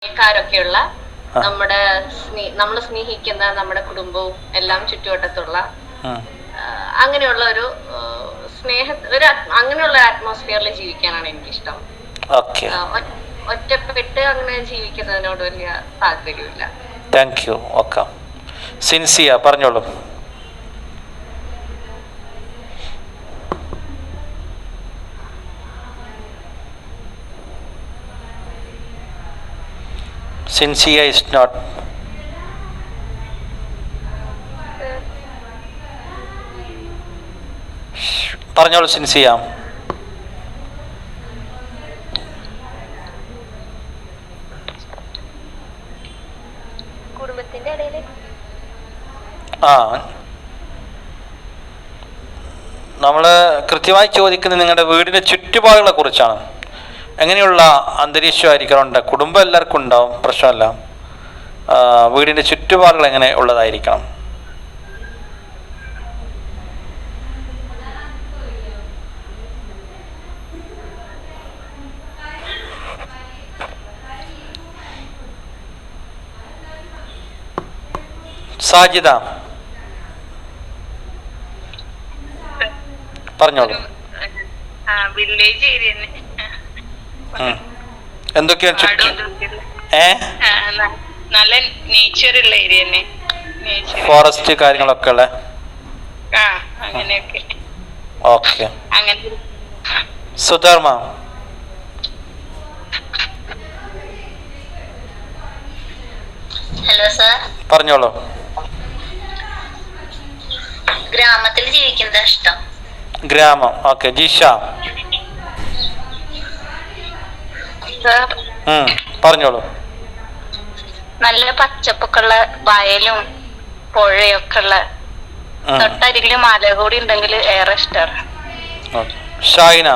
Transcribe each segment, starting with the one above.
ക്കാരൊക്കെയുള്ള നമ്മുടെ നമ്മൾ സ്നേഹിക്കുന്ന നമ്മുടെ കുടുംബവും എല്ലാം ചുറ്റുവട്ടത്തുള്ള അങ്ങനെയുള്ള ഒരു അങ്ങനെയുള്ള അറ്റ്മോസ്ഫിയറിൽ ജീവിക്കാനാണ് എനിക്കിഷ്ടം. ഒറ്റപ്പെട്ട് അങ്ങനെ ജീവിക്കുന്നതിനോട് വലിയ താല്പര്യമില്ല. Thank you. ഓക്കെ, സിൻസിയ പറഞ്ഞോളൂ. Sincere is not. പറഞ്ഞോളൂ സിൻസിയ. കുടുംബത്തിന്റെ ഇടയിൽ നമ്മൾ കൃത്യമായി ചോദിക്കുന്നത് നിങ്ങളുടെ വീടിന്റെ ചുറ്റുപാടുകളെ കുറിച്ചാണ്. എങ്ങനെയുള്ള അന്തരീക്ഷമായിരിക്കണം? കുടുംബം എല്ലാവർക്കും ഉണ്ടാവും, പ്രശ്നമല്ല. വീടിൻ്റെ ചുറ്റുപാടുകൾ എങ്ങനെ ഉള്ളതായിരിക്കണം? സാജിദ പറഞ്ഞോളൂ. വില്ലേജ് ഏരിയ എന്തൊക്കെയാണ് നല്ല നേച്ചർ ഉള്ള ഏരിയ തന്നെ, ഫോറസ്റ്റ് കാര്യങ്ങളൊക്കെ ഉള്ള. അങ്ങനെയൊക്കെ. ഓക്കെ, സുധർമ്മ ഹലോ സർ, പറഞ്ഞോളൂ. ഗ്രാമത്തിൽ ജീവിക്കുന്നത് ഇഷ്ടം. ഗ്രാമം. ഓക്കെ, ജിഷ പറഞ്ഞോളൂ. നല്ല പച്ചപ്പൊക്കെയുള്ള വയലും പുഴയൊക്കെ ഉള്ള തൊട്ടരികില് മല കൂടി ഉണ്ടെങ്കിൽ ഏറെ ഇഷ്ടമാണ്. ഷാഹിന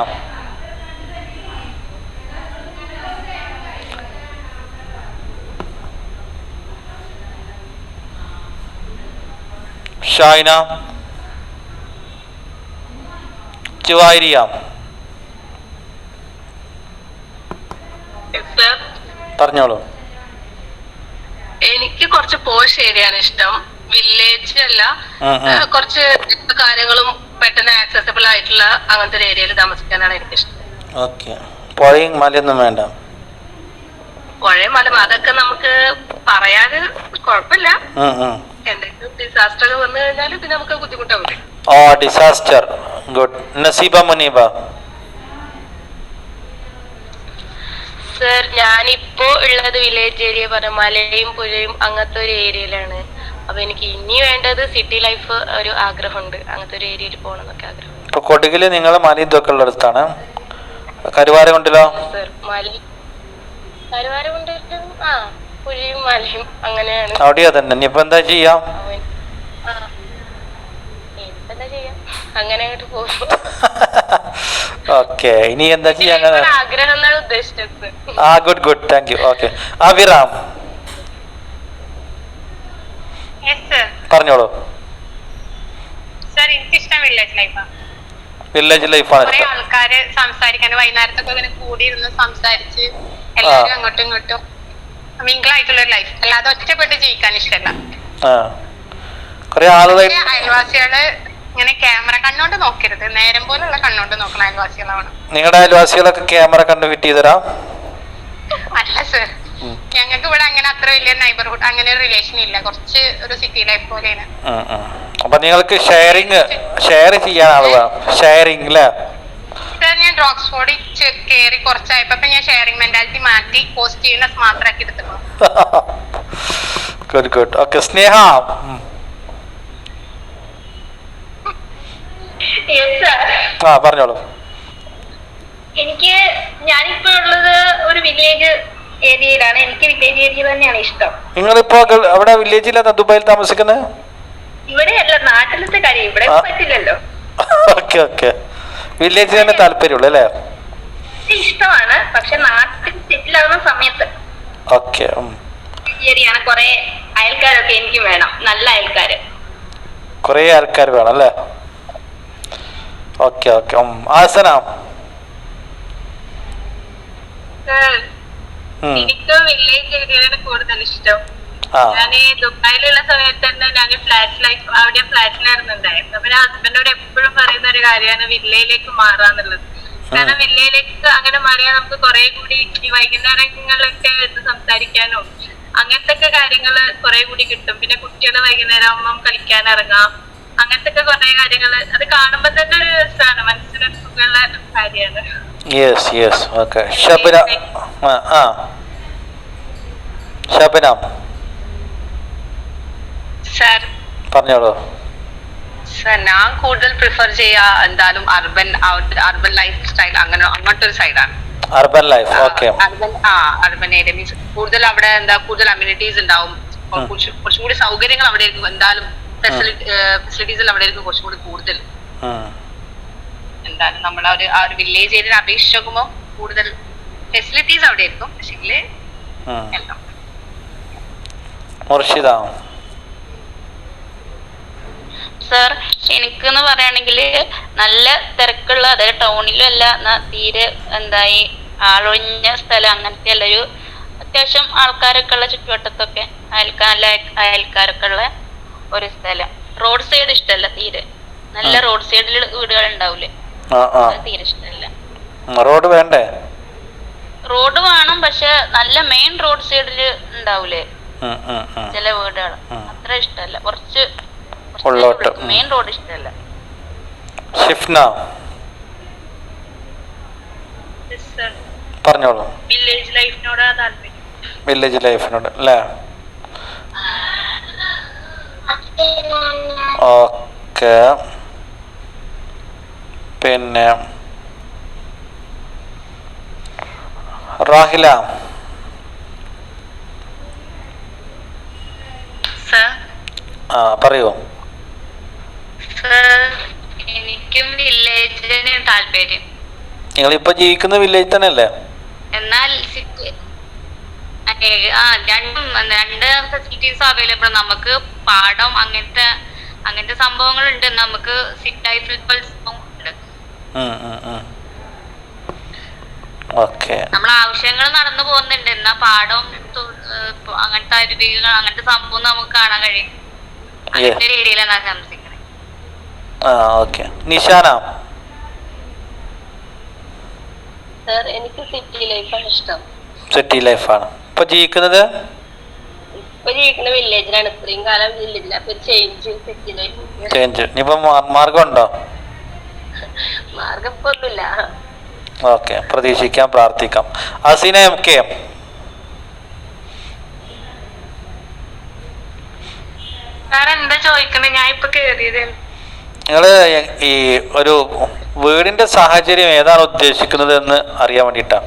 ഷാഹിന ജുവൈരിയ പറഞ്ഞോളൂ. എനിക്ക് കുറച്ച് പോഷ് ഏരിയയാണ് ഇഷ്ടം. വില്ലേജ് അല്ല, കുറച്ച് കാര്യങ്ങളും പെട്ടെന്ന് ആക്സസിബിൾ ആയിട്ടുള്ള അങ്ങനത്തെ ഒരു ഏരിയയിൽ താമസിക്കാനാണ് എനിക്കിഷ്ടം. ഓക്കെ, പുഴയും മലയൊന്നും വേണ്ട. പുഴയും മല അതൊക്കെ നമുക്ക് പറയാന് കുഴപ്പമില്ല. എന്തെങ്കിലും ഡിസാസ്റ്റർ ഒക്കെ വന്നു കഴിഞ്ഞാൽ പിന്നെ നമുക്ക് ബുദ്ധിമുട്ടാവില്ലേ? Disaster. Good. Naseeba Muneeba. Sir, ഞാനിപ്പോ ഉള്ളത് വില്ലേജ് ഏരിയ പറഞ്ഞ മലയും പുഴയും അങ്ങനത്തെ ഒരു ഏരിയയിലാണ്. അപ്പൊ എനിക്ക് ഇനി വേണ്ടത് സിറ്റി ലൈഫ് ഒരു ആഗ്രഹമുണ്ട്. അങ്ങനത്തെ ഒരു ഏരിയയിൽ പോകണം എന്നൊക്കെ ആഗ്രഹമുണ്ട്. ഇപ്പൊ കൊടകില് നിങ്ങൾ മലയും ഇതൊക്കെ ഉള്ള അടുത്താണ്. കരുവാരകുണ്ടിലോ? സർ, കരുവാരകുണ്ടിലും പുഴയും മലയും അങ്ങനെയാണ്. അവിടെയാ തന്നെ. ഇനിയിപ്പോ എന്താ ചെയ്യാം? എന്താ ചെയ്യാം, അങ്ങനെ അങ്ങോട്ട് പോകും. ഓക്കെ, ഇനി എന്താ ചെയ്യാ? ആഗ്രഹം എന്നാണ് ഉദ്ദേശിച്ചത്. Good good, thank you. Okay, Aviram പറഞ്ഞോളൂ. സർ, എനിക്കിഷ്ടം വില്ലേജ് ലൈഫാണ്. വില്ലേജ് ലൈഫാണ് കുറെ ആൾക്കാര് സംസാരിക്കാൻ, വൈകുന്നേരത്തൊക്കെ ഇങ്ങനെ കൂടിയിരുന്ന് സംസാരിച്ച് എല്ലാവരും അങ്ങോട്ടും ഇങ്ങോട്ടും മിങ്കിൾ ആയിട്ടുള്ള ലൈഫ്. അല്ലാതെ ഒറ്റപ്പെട്ട് ജീവിക്കാൻ ഇഷ്ടമല്ല. അയൽവാസികള് ഇങ്ങനെ ക്യാമറ കണ്ണോണ്ട് നോക്കരുത്, നേരം പോലുള്ള കണ്ണോണ്ട് നോക്കണം അയൽവാസികളാവണം. നിങ്ങളുടെ അയൽവാസികളൊക്കെ ക്യാമറ കണ്ടു ഫിറ്റ് ചെയ്തരാ? അല്ല സർ, ഞങ്ങൾക്ക് ഇവിടെ അങ്ങനെ അത്ര വലിയ നൈബർഹുഡ് അങ്ങനെ ഒരു റിലേഷൻ ഇല്ല. കുറച്ച് ഒരു സിറ്റി ലൈഫ് പോലെയാണ്. അപ്പൊ നിങ്ങൾക്ക് ഷെയർ ചെയ്യാൻ ആളുകൾ ഷെയറിംഗ് അല്ലേ? സർ, ഞാൻ ഓക്സ്ഫോർഡിൽ കയറി കുറച്ചായപ്പോ ഞാൻ ഷെയറിംഗ് മെന്റാലിറ്റി മാറ്റി പോസിറ്റീവ്നെസ് മാത്രമാക്കി എടുത്തിട്ടുള്ളൂ. Good good. ഓക്കെ, സ്നേഹ പറഞ്ഞോളൂ. ഞാനിപ്പോ ഉള്ളത് ഒരു വില്ലേജ് ഏരിയയിലാണ്. എനിക്ക് വില്ലേജ് ഏരിയ തന്നെയാണ് ഇഷ്ടം. നിങ്ങളിപ്പോ അവിടെ വില്ലേജിലാണ് ദുബായിൽ താമസിക്കുന്നത്? ഇവിടെയല്ല, നാട്ടിലത്തെ കാര്യം ഇവിടെ പറ്റില്ലല്ലോ. ഓക്കെ ഓക്കെ, വില്ലേജ് തന്നെ താല്പര്യമുള്ളൂ അല്ലേ? ഇഷ്ടമാണ്, പക്ഷെ നാട്ടിൽ സെറ്റിൽ ആവുന്ന സമയത്ത് ഓക്കെ ഏരിയയാണ്. കുറെ അയൽക്കാരൊക്കെ എനിക്ക് വേണം, നല്ല അയൽക്കാര്. കുറെ ആൾക്കാർ വേണം അല്ലേ? Okay okay. ആസന എനിക്ക് വില്ലേജ് ഏരിയയാണ് കൂടുതൽ ഇഷ്ടം. ആ ഞാൻ ദുബായിലുള്ള സമയത്ത് തന്നെ ഞാൻ ഫ്ലാറ്റ് ലൈഫ് അവിടെ ഫ്ലാറ്റിലായിരുന്നു ഉണ്ടായിരുന്നത്. അപ്പൊ ഞാൻ ഹസ്ബൻഡോട് എപ്പോഴും പറയുന്ന ഒരു കാര്യമാണ് വില്ലയിലേക്ക് മാറാന്നുള്ളത്. കാരണം വില്ലയിലേക്ക് അങ്ങനെ മാറിയാൽ നമുക്ക് കുറെ കൂടി ഈ വൈകുന്നേരങ്ങളിലൊക്കെ ഇത് സംസാരിക്കാനും അങ്ങനത്തെ ഒക്കെ കാര്യങ്ങള് കുറെ കൂടി കിട്ടും. പിന്നെ കുട്ടികള് വൈകുന്നേരം ആകുമ്പോൾ കളിക്കാൻ ഇറങ്ങാം. അങ്ങനത്തെ ഒക്കെ കുറെ കാര്യങ്ങള് അത് കാണുമ്പോ തന്നെ ഒരു രസമാണ്, മനസ്സിനൊരു സുഖമുള്ള കാര്യമാണ്. Yes yes okay. ഷബന ആ ഷബന സാർ പറഞ്ഞോളൂ. സാർ ഞാൻ കൂടുതൽ പ്രിഫർ ചെയ്യാ എന്തായാലും അർബൻ ലൈഫ് സ്റ്റൈൽ അങ്ങനത്തെ ഒരു സൈഡാണ്. Urban life okay. Urban area means കൂടുതൽ അവിടെ കൂടുതൽ അമ്യൂണിറ്റീസ് ഉണ്ടാവും, കുറച്ചും കൂടി സൗകര്യങ്ങൾ അവിടെ ആയിരിക്കും. എന്തായാലും ഫെസിലിറ്റീസ് അവിടെ ആയിരിക്കും കുറച്ചും കൂടി കൂടുതൽ. എന്തായാലും നമ്മളെ ആ ഒരു വില്ലേജ് ഏരിയ അപേക്ഷിച്ച് നോക്കുമ്പോൾ കൂടുതൽ ഫെസിലിറ്റീസ് അവിടെ ആയിരിക്കും. പക്ഷേ എല്ലാം മുർഷിദ. സർ എനിക്കെന്ന് പറയുകയാണെങ്കിൽ നല്ല തിരക്കുള്ള, അതായത് ടൗണിലും അല്ല, തീരെ എന്തായി ആളൊഴിഞ്ഞ സ്ഥലം, അങ്ങനത്തെ അല്ല, ഒരു അത്യാവശ്യം ആൾക്കാരൊക്കെ ഉള്ള ചുറ്റുവട്ടത്തൊക്കെ നല്ല അയൽക്കാരൊക്കെ ഉള്ള ഒരു സ്ഥലം. റോഡ് സൈഡ് ഇഷ്ടമല്ല തീരെ. നല്ല റോഡ് സൈഡിൽ വീടുകൾ ഉണ്ടാവൂലേ, തീരെ ഇഷ്ടമല്ല. റോഡ് വേണ്ടേ? റോഡ് വേണം, പക്ഷെ നല്ല മെയിൻ റോഡ് സൈഡില് ഉണ്ടാവൂലേ ചില വീടുകൾ, അത്ര ഇഷ്ടമല്ല. കുറച്ച് മെയിൻ റോഡ് ഇഷ്ടമല്ല. ഷിഫ്ന പറഞ്ഞോളൂ. വില്ലേജ് ലൈഫിനോടാ താല്പര്യം. വില്ലേജ് ലൈഫിനോട് അല്ലേ? ഓക്കെ. പിന്നെ റാഹില. ആ പറയൂ. എനിക്കും വില്ലേജിന് താല്പര്യം. നിങ്ങളിപ്പോ ജീവിക്കുന്ന വില്ലേജ് തന്നെ അല്ലേ? എന്നാൽ രണ്ട് ഫെസിലിറ്റീസ് അവൈലബിൾ. നമുക്ക് പാടം അങ്ങനത്തെ സംഭവങ്ങളുണ്ട്. നമുക്ക് സിറ്റി ലൈഫിൽ നമ്മളെ ആവശ്യങ്ങൾ നടന്നു പോകുന്നുണ്ട്. എന്നാ പാടം അങ്ങനത്തെ അരുവികൾ അങ്ങനത്തെ സംഭവം നമുക്ക് കാണാൻ കഴിയും. അങ്ങനത്തെ ഒരു ഏരിയയിലാണ് ഞാൻ താമസിക്കുന്നത്. നിഷാന. സർ എനിക്ക് സിറ്റി ലൈഫാണ് ഇഷ്ടം. സിറ്റി ലൈഫാണ് ഇപ്പൊ ജീവിക്കുന്നത്? ഇപ്പൊ ജീവിക്കുന്ന വില്ലേജിലാണ്. ഇത്രയും കാലം വില്ലേജിലാണ്. അപ്പൊ ചേഞ്ച് സിറ്റി ലൈഫ് ചേഞ്ച്. ഇനിയിപ്പോ മാർഗം ഉണ്ടോ? മാർഗം ഇപ്പൊ ഒന്നുമില്ല. ഓക്കെ, പ്രതീക്ഷിക്കാം, പ്രാർത്ഥിക്കാം. Aseena M K. എന്താ ചോദിക്കണേ? ഞാൻ ഇപ്പൊ കേറിയത്. നിങ്ങള് ഈ ഒരു വീടിന്റെ സാഹചര്യം ഏതാണ് ഉദ്ദേശിക്കുന്നത് എന്ന് അറിയാൻ വേണ്ടിട്ടാ.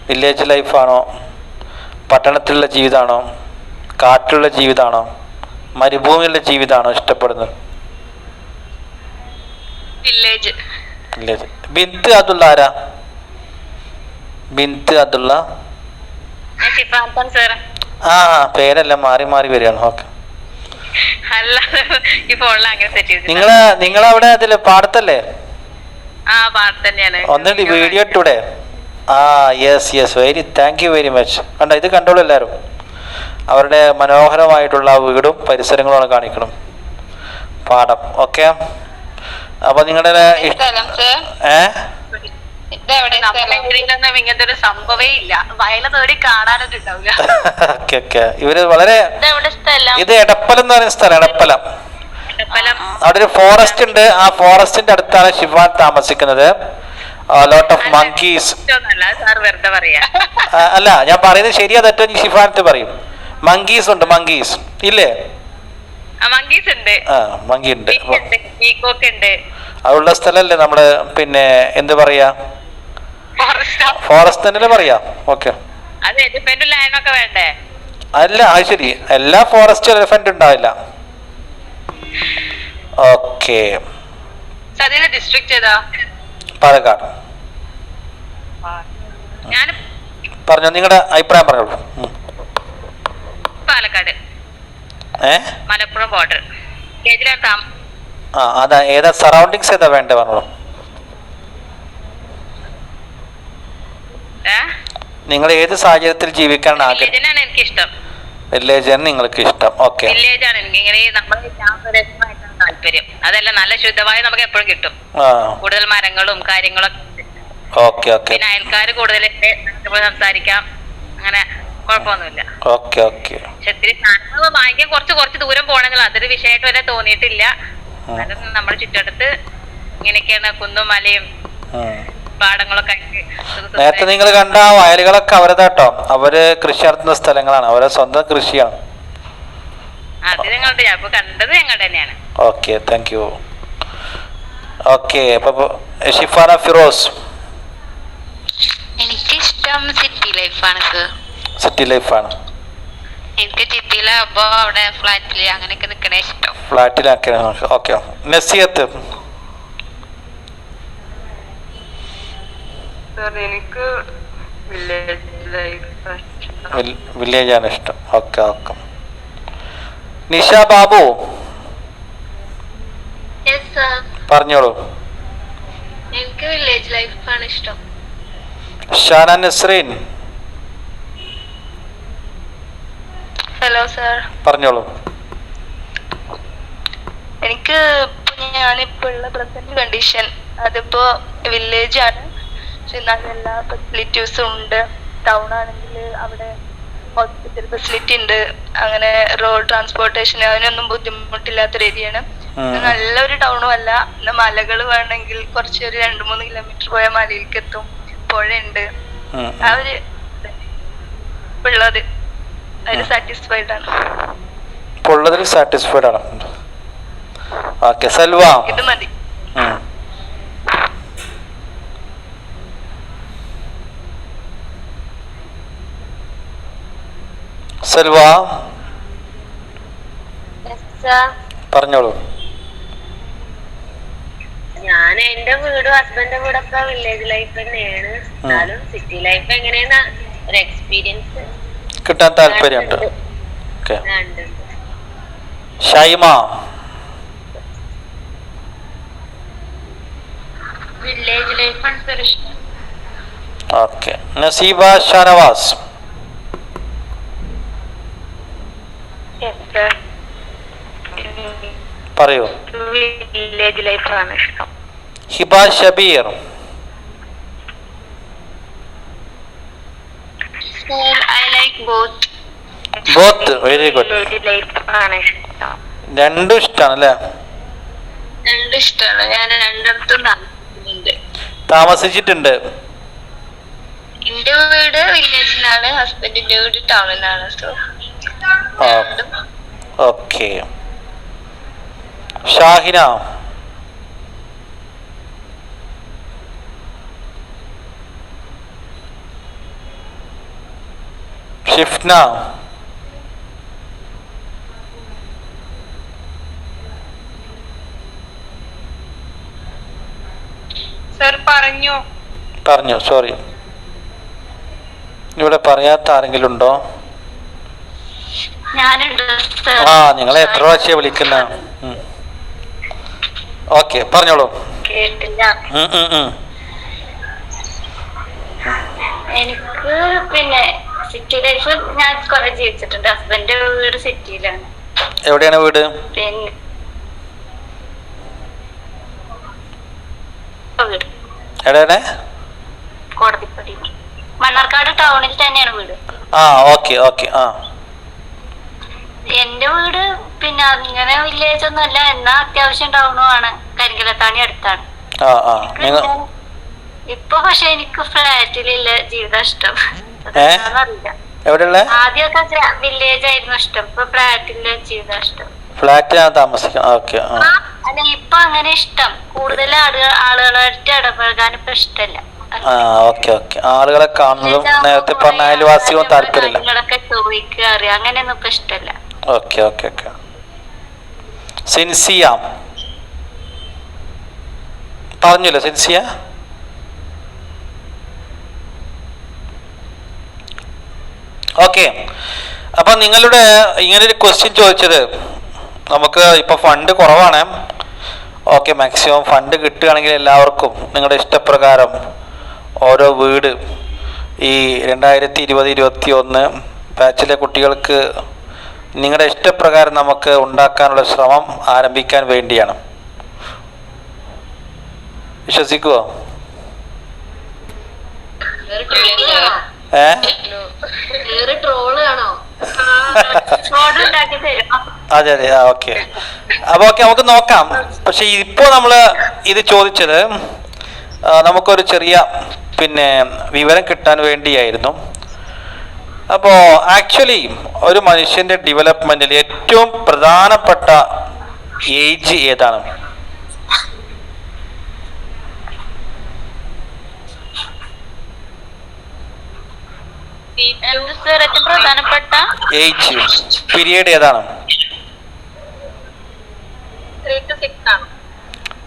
വില്ലേജ് ലൈഫാണോ, പട്ടണത്തിലുള്ള ജീവിതമാണോ, കാട്ടിലുള്ള ജീവിതമാണോ, മരുഭൂമിയുള്ള ജീവിതമാണോ ഇഷ്ടപ്പെടുന്നത്? വില്ലേജ്. വില്ലേജ്. ബിന്ത് അതുള്ള ആരാ? ബിന്ത് അതുള്ള. ആ പേരെല്ലാം മാറി മാറി വരികയാണ്. ഓക്കെ. നിങ്ങളവിടെ അതില് പാടത്തല്ലേ? ഒന്നിട്ട് വീഡിയോ ഇട്ടൂടെ? Yes yes, thank you very much. കണ്ടോ, ഇത് കണ്ടോളൂ എല്ലാവരും. അവരുടെ മനോഹരമായിട്ടുള്ള വീടും പരിസരങ്ങളുമാണ് കാണിക്കണം. പാടം. ഓക്കെ. അപ്പൊ നിങ്ങളുടെ ഇങ്ങനത്തെ ഒരു സംഭവേ ഇല്ല. വയല തേടി കാണാനൊക്കെ ഉണ്ടാവില്ല. ഇവര് വളരെ, ഇത് എടപ്പലം എന്ന് പറയുന്ന സ്ഥലം. എടപ്പലം. അവിടെ ഒരു ഫോറസ്റ്റ് ഉണ്ട്. ആ ഫോറസ്റ്റിന്റെ അടുത്താണ് ഷിഫാൻ താമസിക്കുന്നത്. Lot of monkeys. അല്ല, ഞാൻ പറയുന്നത് ശരിയാ തെറ്റോ ഷിഫാനത്ത് പറയും. മങ്കീസ് ഉണ്ട്. മങ്കീസ് ഇല്ലേ? മങ്കി ഉണ്ട്. അതുള്ള സ്ഥലല്ലേ നമ്മള് പിന്നെ എന്ത് പറയാ, ഫോറസ്റ്റ് തന്നെ പറയാ. ഓക്കെ. അല്ല, അത് ശരി, എല്ലാ ഫോറസ്റ്റ് എലിഫന്റ് ഉണ്ടാവില്ല. ഓക്കെ. പാലക്കാട്. പറഞ്ഞോ, നിങ്ങളുടെ അഭിപ്രായം പറഞ്ഞോളൂ. പാലക്കാട്. മലപ്പുറം ബോർഡർ. അതാ ഏതാ സറൗണ്ടിങ്സ് ഏതാ വേണ്ടേ പറഞ്ഞോളൂ. നിങ്ങൾ ഏത് സാഹചര്യത്തിൽ ജീവിക്കാനാണ് ആഗ്രഹം? വില്ലേജിനാണ് എനിക്കിഷ്ടം. വില്ലേജാണ് നിങ്ങൾക്ക് ഇഷ്ടം. ഓക്കെ, വില്ലേജാണ് എനിക്ക് ഇങ്ങനെ നമ്മുടെ ഗ്രാമപ്രദേശമായിട്ടാണ് താല്പര്യം. അതല്ല, നല്ല ശുദ്ധമായ നമുക്ക് എപ്പോഴും കിട്ടും. കൂടുതൽ മരങ്ങളും കാര്യങ്ങളൊക്കെ. Okay okay. പിന്നെ അയൽക്കാർ കൂടുതലുണ്ട്, സംസാരിക്കാം, അങ്ങനെ കുഴപ്പമൊന്നുമില്ല. Okay okay. പക്ഷെ ഇത്തിരി സാധനങ്ങൾ വാങ്ങിക്കാൻ കുറച്ച് ദൂരം പോകണമെങ്കിൽ അതൊരു വിഷയമായിട്ട് വരെ തോന്നിയിട്ടില്ല. അത് നമ്മുടെ ചുറ്റടുത്ത് ഇങ്ങനെയൊക്കെയാണ് കുന്നും മലയും പാടങ്ങളൊക്കെ. നേരത്തെ നിങ്ങൾ കണ്ട വയലുകളൊക്കെ അവരതാട്ടോ, അവര് കൃഷി നടത്തുന്ന സ്ഥലങ്ങളാണ്, അവരെ സ്വന്തം കൃഷിയാണ്. അത് ഞങ്ങളുടെ ഞാൻ കണ്ടത് ഞങ്ങളുടെ തന്നെയാണ്. Okay, thank you. ഓക്കെ, അപ്പൊ ഷിഫാന ഫിറോസ്. എനിക്കിഷ്ടം സിറ്റി ലൈഫാണ്. സിറ്റി ലൈഫാണ്. എനിക്ക് സിറ്റിയിലാകുമ്പോ അവിടെ ഫ്ലാറ്റില് അങ്ങനെയൊക്കെ നിക്കണേ ഇഷ്ടം. ഫ്ലാറ്റിലാക്കി. ഓക്കെ. നസിയത്ത്. എനിക്ക് വില്ലേജാണ് ഇഷ്ടം. Okay okay. നിഷ ബാബു പറഞ്ഞോളൂ. എനിക്ക് വില്ലേജ് ലൈഫാണ് ഇഷ്ടം. ഷാന നസ്രീൻ. Hello sir. പറഞ്ഞോളൂ. എനിക്ക് ഞാനിപ്പോ ഉള്ള പ്രസന്റ് കണ്ടീഷൻ അതിപ്പോ വില്ലേജ് ആണ്. പക്ഷെ എന്നാലും എല്ലാ ഫെസിലിറ്റീസും ഉണ്ട്. ടൗൺ ആണെങ്കിൽ അവിടെ ഹോസ്പിറ്റൽ ഫെസിലിറ്റി ഉണ്ട്, അങ്ങനെ റോഡ് ട്രാൻസ്പോർട്ടേഷൻ അതിനൊന്നും ബുദ്ധിമുട്ടില്ലാത്തൊരു ഏരിയയാണ്. നല്ലൊരു ടൗണും അല്ല. എന്നാൽ മലകൾ വേണമെങ്കിൽ കുറച്ച് ഒരു 2-3 കിലോമീറ്റർ പോയാൽ മലയിലേക്ക് എത്തും. പുഴയുണ്ട്. ആ ഒരു ഉള്ളത് അതിൽ സാറ്റിസ്ഫൈഡ് ആണ്. ഉള്ളതിൽ സാറ്റിസ്ഫൈഡ് ആണ്. ഓക്കെ. സൽവ. ഇത് മതി. സൽവ പറഞ്ഞോളൂ. ഞാൻ എന്റെ വീടും ഹസ്ബൻഡിന്റെ വീടൊക്കെ വില്ലേജ് ലൈഫ് തന്നെയാണ്. എന്നാലും സിറ്റി ലൈഫ് എങ്ങനെയാണ് ഒരു എക്സ്പീരിയൻസ് കിട്ടാൻ താല്പര്യമുണ്ട്. ഓക്കെ. ഷൈമ. വില്ലേജ് ലൈഫാണ് സർ ഇഷ്ടം. ഓക്കെ. നസീബ ഷാനവാസ്. പറയൂ. വില്ലേജ് ലൈഫാണ് ഇഷ്ടം. Hiba Shabeer. I like both. Both. Very good. Village ലൈഫാണ് ഇഷ്ടം. രണ്ടും ഇഷ്ടമാണ് അല്ലേ? രണ്ടും ഇഷ്ടമാണ്. ഞാൻ രണ്ടിടത്തും താമസിച്ചിട്ടുണ്ട്. എന്റെ വീട് വില്ലേജിലാണ്, ഹസ്ബൻഡിന്റെ വീട് ടൗണിലാണ്. So okay. Shahina. Shifna. Sir പറഞ്ഞു. സോറി, ഇവിടെ പറയാത്ത ആരെങ്കിലും ഉണ്ടോ? ആ, നിങ്ങളെ എത്ര പ്രാവശ്യം വിളിക്കുന്ന? ഓക്കെ, പറഞ്ഞോളൂ. എനിക്ക് പിന്നെ സിറ്റി ലൈഫ് ഞാൻ കുറെ ജീവിച്ചിട്ടുണ്ട്. ഹസ്ബൻഡിന്റെ വീട് സിറ്റിയിലാണ്. എവിടെയാണ് വീട്? പിന്നെ എവിടെയാണ്? കോടതിപ്പടി, മണ്ണാർക്കാട് ടൗണിൽ തന്നെയാണ് വീട്. ആ, ഓക്കെ ഓക്കെ. ആ, എന്റെ വീട് പിന്നെ അങ്ങനെ വില്ലേജ് ഒന്നും അല്ല, എന്നാ അത്യാവശ്യം ടൗണും ആണ്. കരിങ്കലത്താണി അടുത്താണ്. ഇപ്പൊ പക്ഷെ എനിക്ക് ഫ്ലാറ്റിലുള്ള ജീവിതം ഇഷ്ടം. അറിയില്ല, ആദ്യമൊക്കെ വില്ലേജ് ആയിരുന്നു ഇഷ്ടം, ഇപ്പൊ ഫ്ലാറ്റിലെ ജീവിതം ഇഷ്ടം. ഫ്ലാറ്റിലാണ് താമസിക്കാം. അല്ല, ഇപ്പൊ അങ്ങനെ ഇഷ്ടം. കൂടുതൽ ആളുകളായിട്ട് ഇടപഴകാൻ ഇപ്പൊ ഇഷ്ടമല്ല. Okay okay. ആളുകളെ കാണുന്നതും നേരത്തെ പറഞ്ഞ അയൽവാസികളും താല്പര്യമില്ല. ചോദിക്കുക അറിയാം, അങ്ങനെയൊന്നും ഇപ്പൊ ഇഷ്ടമല്ല. Okay okay okay. സിൻസിയ പറഞ്ഞില്ല? സിൻസിയ ഓക്കെ. അപ്പൊ നിങ്ങളുടെ ഇങ്ങനെ ഒരു ക്വസ്റ്റ്യൻ ചോദിച്ചത്, നമുക്ക് ഇപ്പൊ ഫണ്ട് കുറവാണ്. ഓക്കെ, മാക്സിമം ഫണ്ട് കിട്ടുകയാണെങ്കിൽ എല്ലാവർക്കും നിങ്ങളുടെ ഇഷ്ടപ്രകാരം ഓരോ വീട് ഈ 2020-21 ബാച്ചിലെ കുട്ടികൾക്ക് നിങ്ങളുടെ ഇഷ്ടപ്രകാരം നമുക്ക് ഉണ്ടാക്കാനുള്ള ശ്രമം ആരംഭിക്കാൻ വേണ്ടിയാണ്. വിശ്വസിക്കുമോ? അതെ അതെ, ഓക്കെ. അപ്പോൾ ഓക്കെ, നമുക്ക് നോക്കാം. പക്ഷെ ഇപ്പോൾ നമ്മൾ ഇത് ചോദിച്ചത് നമുക്കൊരു ചെറിയ വിവരം കിട്ടാൻ വേണ്ടിയായിരുന്നു. അപ്പോൾ ആക്ച്വലി ഒരു മനുഷ്യൻ്റെ ഡെവലപ്മെൻറ്റിൽ ഏറ്റവും പ്രധാനപ്പെട്ട ഏജ് ഏതാണ്? ഏറ്റവും പ്രധാനപ്പെട്ട ഏജ് പീരിയഡ് ഏതാണ്?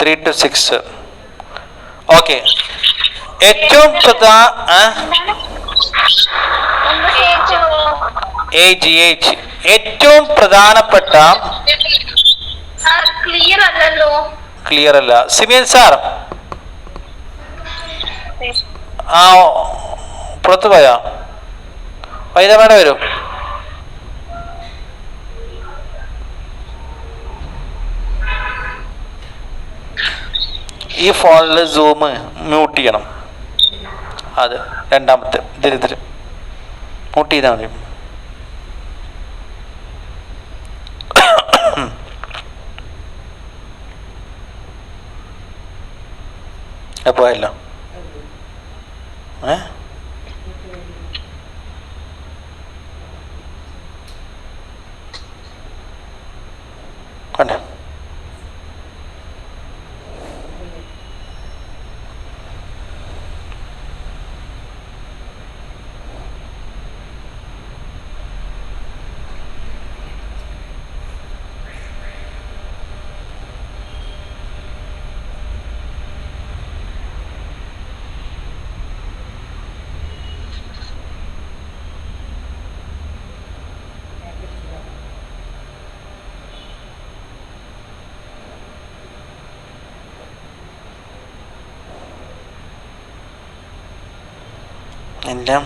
3 to 6. ഓക്കെ. ഏറ്റവും ഏറ്റവും പ്രധാനപ്പെട്ട ക്ലിയർ അല്ല. സിമിയൻ സാർ ആ പുറത്തു പോയാ? വൈദമേട വരും. ഈ ഫോണിൽ സൂം മ്യൂട്ട് ചെയ്യണം. അത് രണ്ടാമത്തെ ഇതിൽ മ്യൂട്ട് ചെയ്താൽ മതി. പോയല്ലോ. കണ്ടോ? എല്ലാം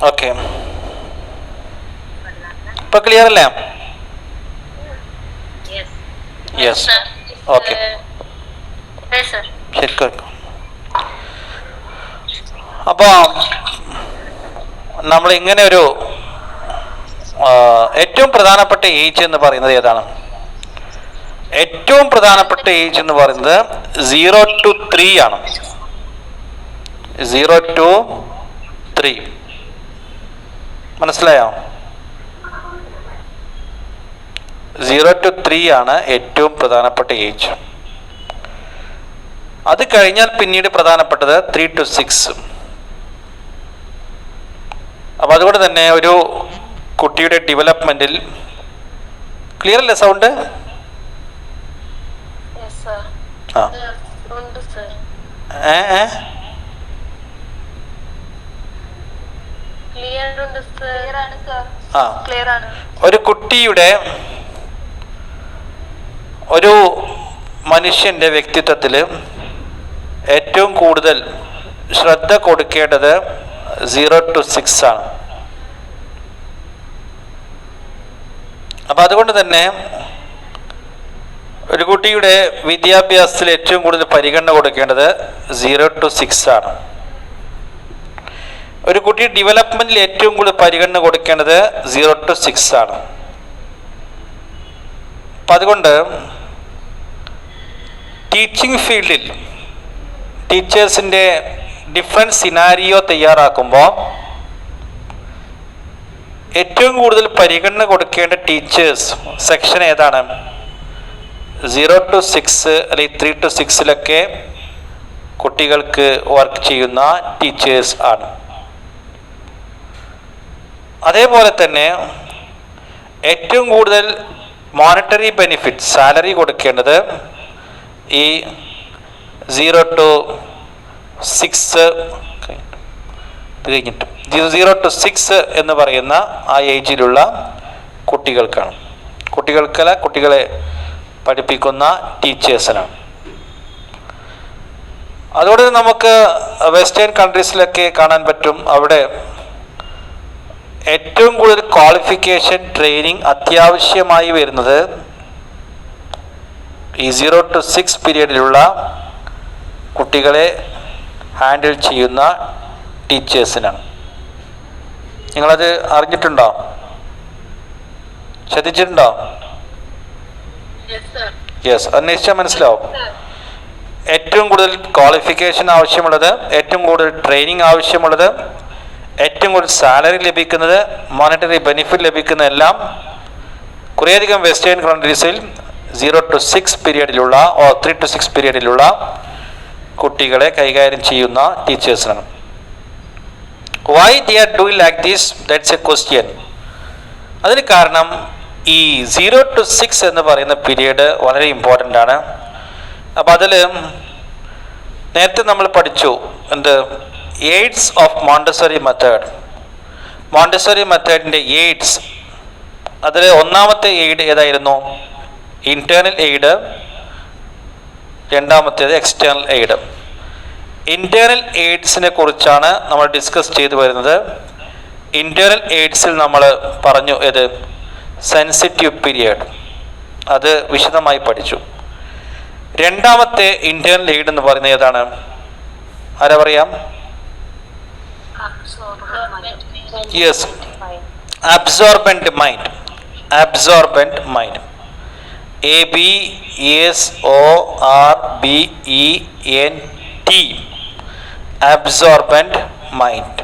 ഓക്കെ. ഇപ്പൊ ക്ലിയർ അല്ലേ? യെസ്. ഓക്കെ, ശരിക്കും. അപ്പോൾ നമ്മൾ ഇങ്ങനെ ഒരു ഏറ്റവും പ്രധാനപ്പെട്ട ഏജ് എന്ന് പറയുന്നത് ഏതാണ്? ഏറ്റവും പ്രധാനപ്പെട്ട ഏജ് എന്ന് പറയുന്നത് 0 to 3 ആണ്. 0 to 3 മനസ്സിലായോ? 0 to 3 ആണ് ഏറ്റവും പ്രധാനപ്പെട്ട ഏജ്. അത് കഴിഞ്ഞാൽ പിന്നീട് പ്രധാനപ്പെട്ടത് 3 to 6. അപ്പം അതുകൊണ്ട് തന്നെ ഒരു കുട്ടിയുടെ ഡെവലപ്മെന്റിൽ ക്ലിയർ അല്ലേ സൗണ്ട്? ഒരു കുട്ടിയുടെ ഒരു മനുഷ്യന്റെ വ്യക്തിത്വത്തിൽ ഏറ്റവും കൂടുതൽ ശ്രദ്ധ കൊടുക്കേണ്ടത് 0 to 6 ആണ്. അപ്പം അതുകൊണ്ട് തന്നെ ഒരു കുട്ടിയുടെ വിദ്യാഭ്യാസത്തിൽ ഏറ്റവും കൂടുതൽ പരിഗണന കൊടുക്കേണ്ടത് 0 to 6 ആണ്. ഒരു കുട്ടിയുടെ ഡെവലപ്മെന്റിൽ ഏറ്റവും കൂടുതൽ പരിഗണന കൊടുക്കേണ്ടത് 0 to 6 ആണ്. അപ്പം അതുകൊണ്ട് ടീച്ചിങ് ഫീൽഡിൽ ടീച്ചേഴ്സിൻ്റെ ഡിഫറെൻറ്റ് സിനാരിയോ തയ്യാറാക്കുമ്പോൾ ഏറ്റവും കൂടുതൽ പരിഗണന കൊടുക്കേണ്ട ടീച്ചേഴ്സ് സെക്ഷൻ ഏതാണ്? 0 to 6 അല്ലെങ്കിൽ 3 to 6 കുട്ടികൾക്ക് വർക്ക് ചെയ്യുന്ന ടീച്ചേഴ്സ് ആണ്. അതേപോലെ തന്നെ ഏറ്റവും കൂടുതൽ മോണിറ്ററി ബെനിഫിറ്റ് സാലറി കൊടുക്കേണ്ടത് ഈ 0 to 6 കഴിഞ്ഞിട്ട് 0 to 6 എന്ന് പറയുന്ന ആ ഏജിലുള്ള കുട്ടികൾക്കാണ്. കുട്ടികളെ പഠിപ്പിക്കുന്ന ടീച്ചേഴ്സിനാണ്. അതുകൊണ്ട് നമുക്ക് വെസ്റ്റേൺ കൺട്രീസിലൊക്കെ കാണാൻ പറ്റും, അവിടെ ഏറ്റവും കൂടുതൽ ക്വാളിഫിക്കേഷൻ ട്രെയിനിങ് അത്യാവശ്യമായി വരുന്നത് ഈ 0 to 6 പീരീഡിലുള്ള കുട്ടികളെ ഹാൻഡിൽ ചെയ്യുന്ന ടീച്ചേഴ്സിനാണ്. നിങ്ങളത് അറിഞ്ഞിട്ടുണ്ടോ? ശ്രദ്ധിച്ചിട്ടുണ്ടോ? യെസ്, അന്വേഷിച്ചാൽ മനസ്സിലാവും. ഏറ്റവും കൂടുതൽ ക്വാളിഫിക്കേഷൻ ആവശ്യമുള്ളത്, ഏറ്റവും കൂടുതൽ ട്രെയിനിങ് ആവശ്യമുള്ളത്, ഏറ്റവും കൂടുതൽ സാലറി ലഭിക്കുന്നത്, മോണിറ്ററി ബെനിഫിറ്റ് ലഭിക്കുന്നതെല്ലാം കുറേയധികം വെസ്റ്റേൺ കൺട്രീസിൽ 0 to 6 പീരീഡിലുള്ള 3 to 6 പീരീഡിലുള്ള കുട്ടികളെ കൈകാര്യം ചെയ്യുന്ന ടീച്ചേഴ്സിനാണ്. Why they are doing like this? That's a question. അതിന് കാരണം ഈ 0 to 6 എന്ന് പറയുന്ന പീരീഡ് വളരെ ഇമ്പോർട്ടൻ്റ് ആണ്. അപ്പം അതിൽ നേരത്തെ നമ്മൾ പഠിച്ചു എന്ത് aids of Montessori method. Montessori മെത്തേഡിൻ്റെ എയ്ഡ്സ്, അതിൽ ഒന്നാമത്തെ എയ്ഡ് ഏതായിരുന്നു? Internal aid. രണ്ടാമത്തേത് എക്സ്റ്റേണൽ എയ്ഡ്. ഇൻറ്റേർണൽ എയ്ഡ്സിനെ കുറിച്ചാണ് നമ്മൾ ഡിസ്കസ് ചെയ്തു വരുന്നത്. ഇൻറ്റേർണൽ എയ്ഡ്സിൽ നമ്മൾ പറഞ്ഞു ഏത്? Sensitive period. അത് വിശദമായി പഠിച്ചു. രണ്ടാമത്തെ ഇൻറ്റേർണൽ എയ്ഡ് എന്ന് പറയുന്നത് ഏതാണ്? ആരാ പറയാം? Yes, absorbent mind. Absorbent mind. ABSORBENT. Absorbent mind.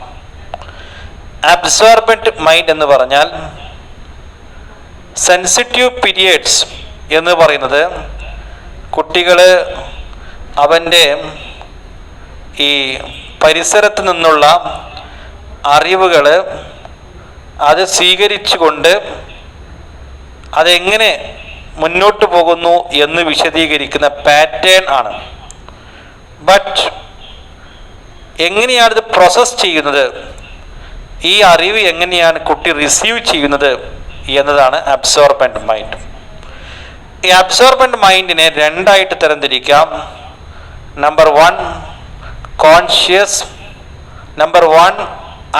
Absorbent mind എന്ന് പറഞ്ഞാൽ സെൻസിറ്റീവ് പീരിയഡ്സ് എന്ന് പറയുന്നത് കുട്ടികൾ അവൻ്റെ ഈ പരിസരത്ത് നിന്നുള്ള അറിവുകൾ അത് സ്വീകരിച്ചുകൊണ്ട് അതെങ്ങനെ മുന്നോട്ട് പോകുന്നു എന്ന് വിശദീകരിക്കുന്ന പാറ്റേൺ ആണ്. ബട്ട് എങ്ങനെയാണിത് പ്രോസസ് ചെയ്യുന്നത്, ഈ അറിവ് എങ്ങനെയാണ് കുട്ടി റിസീവ് ചെയ്യുന്നത് എന്നതാണ് അബ്സോർബന്റ് മൈൻഡ്. ഈ അബ്സോർബന്റ് മൈൻഡിനെ രണ്ടായിട്ട് തരംതിരിക്കാം. Number 1 conscious, number 1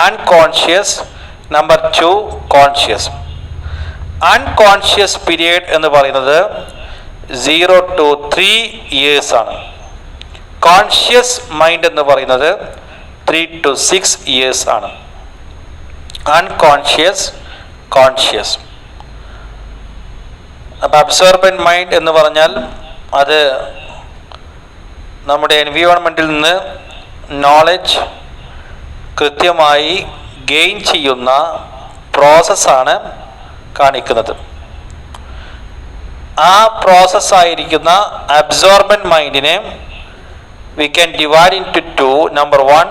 unconscious, number 2 conscious. Unconscious period എന്ന് പറയുന്നത് 0 to 3 years ആണ്. കോൺഷ്യസ് മൈൻഡ് എന്ന് പറയുന്നത് 3 to 6 years ആണ്. Unconscious, conscious. അപ്പം അബ്സോർബന്റ് മൈൻഡ് എന്ന് പറഞ്ഞാൽ അത് നമ്മുടെ എൻവയോൺമെൻറ്റിൽ നിന്ന് നോളജ് കൃത്യമായി ഗെയിൻ ചെയ്യുന്ന പ്രോസസ്സാണ് കാണിക്കുന്നത്. ആ പ്രോസസ്സായിരിക്കുന്ന absorbent മൈൻഡിനെ we can divide into 2. Number 1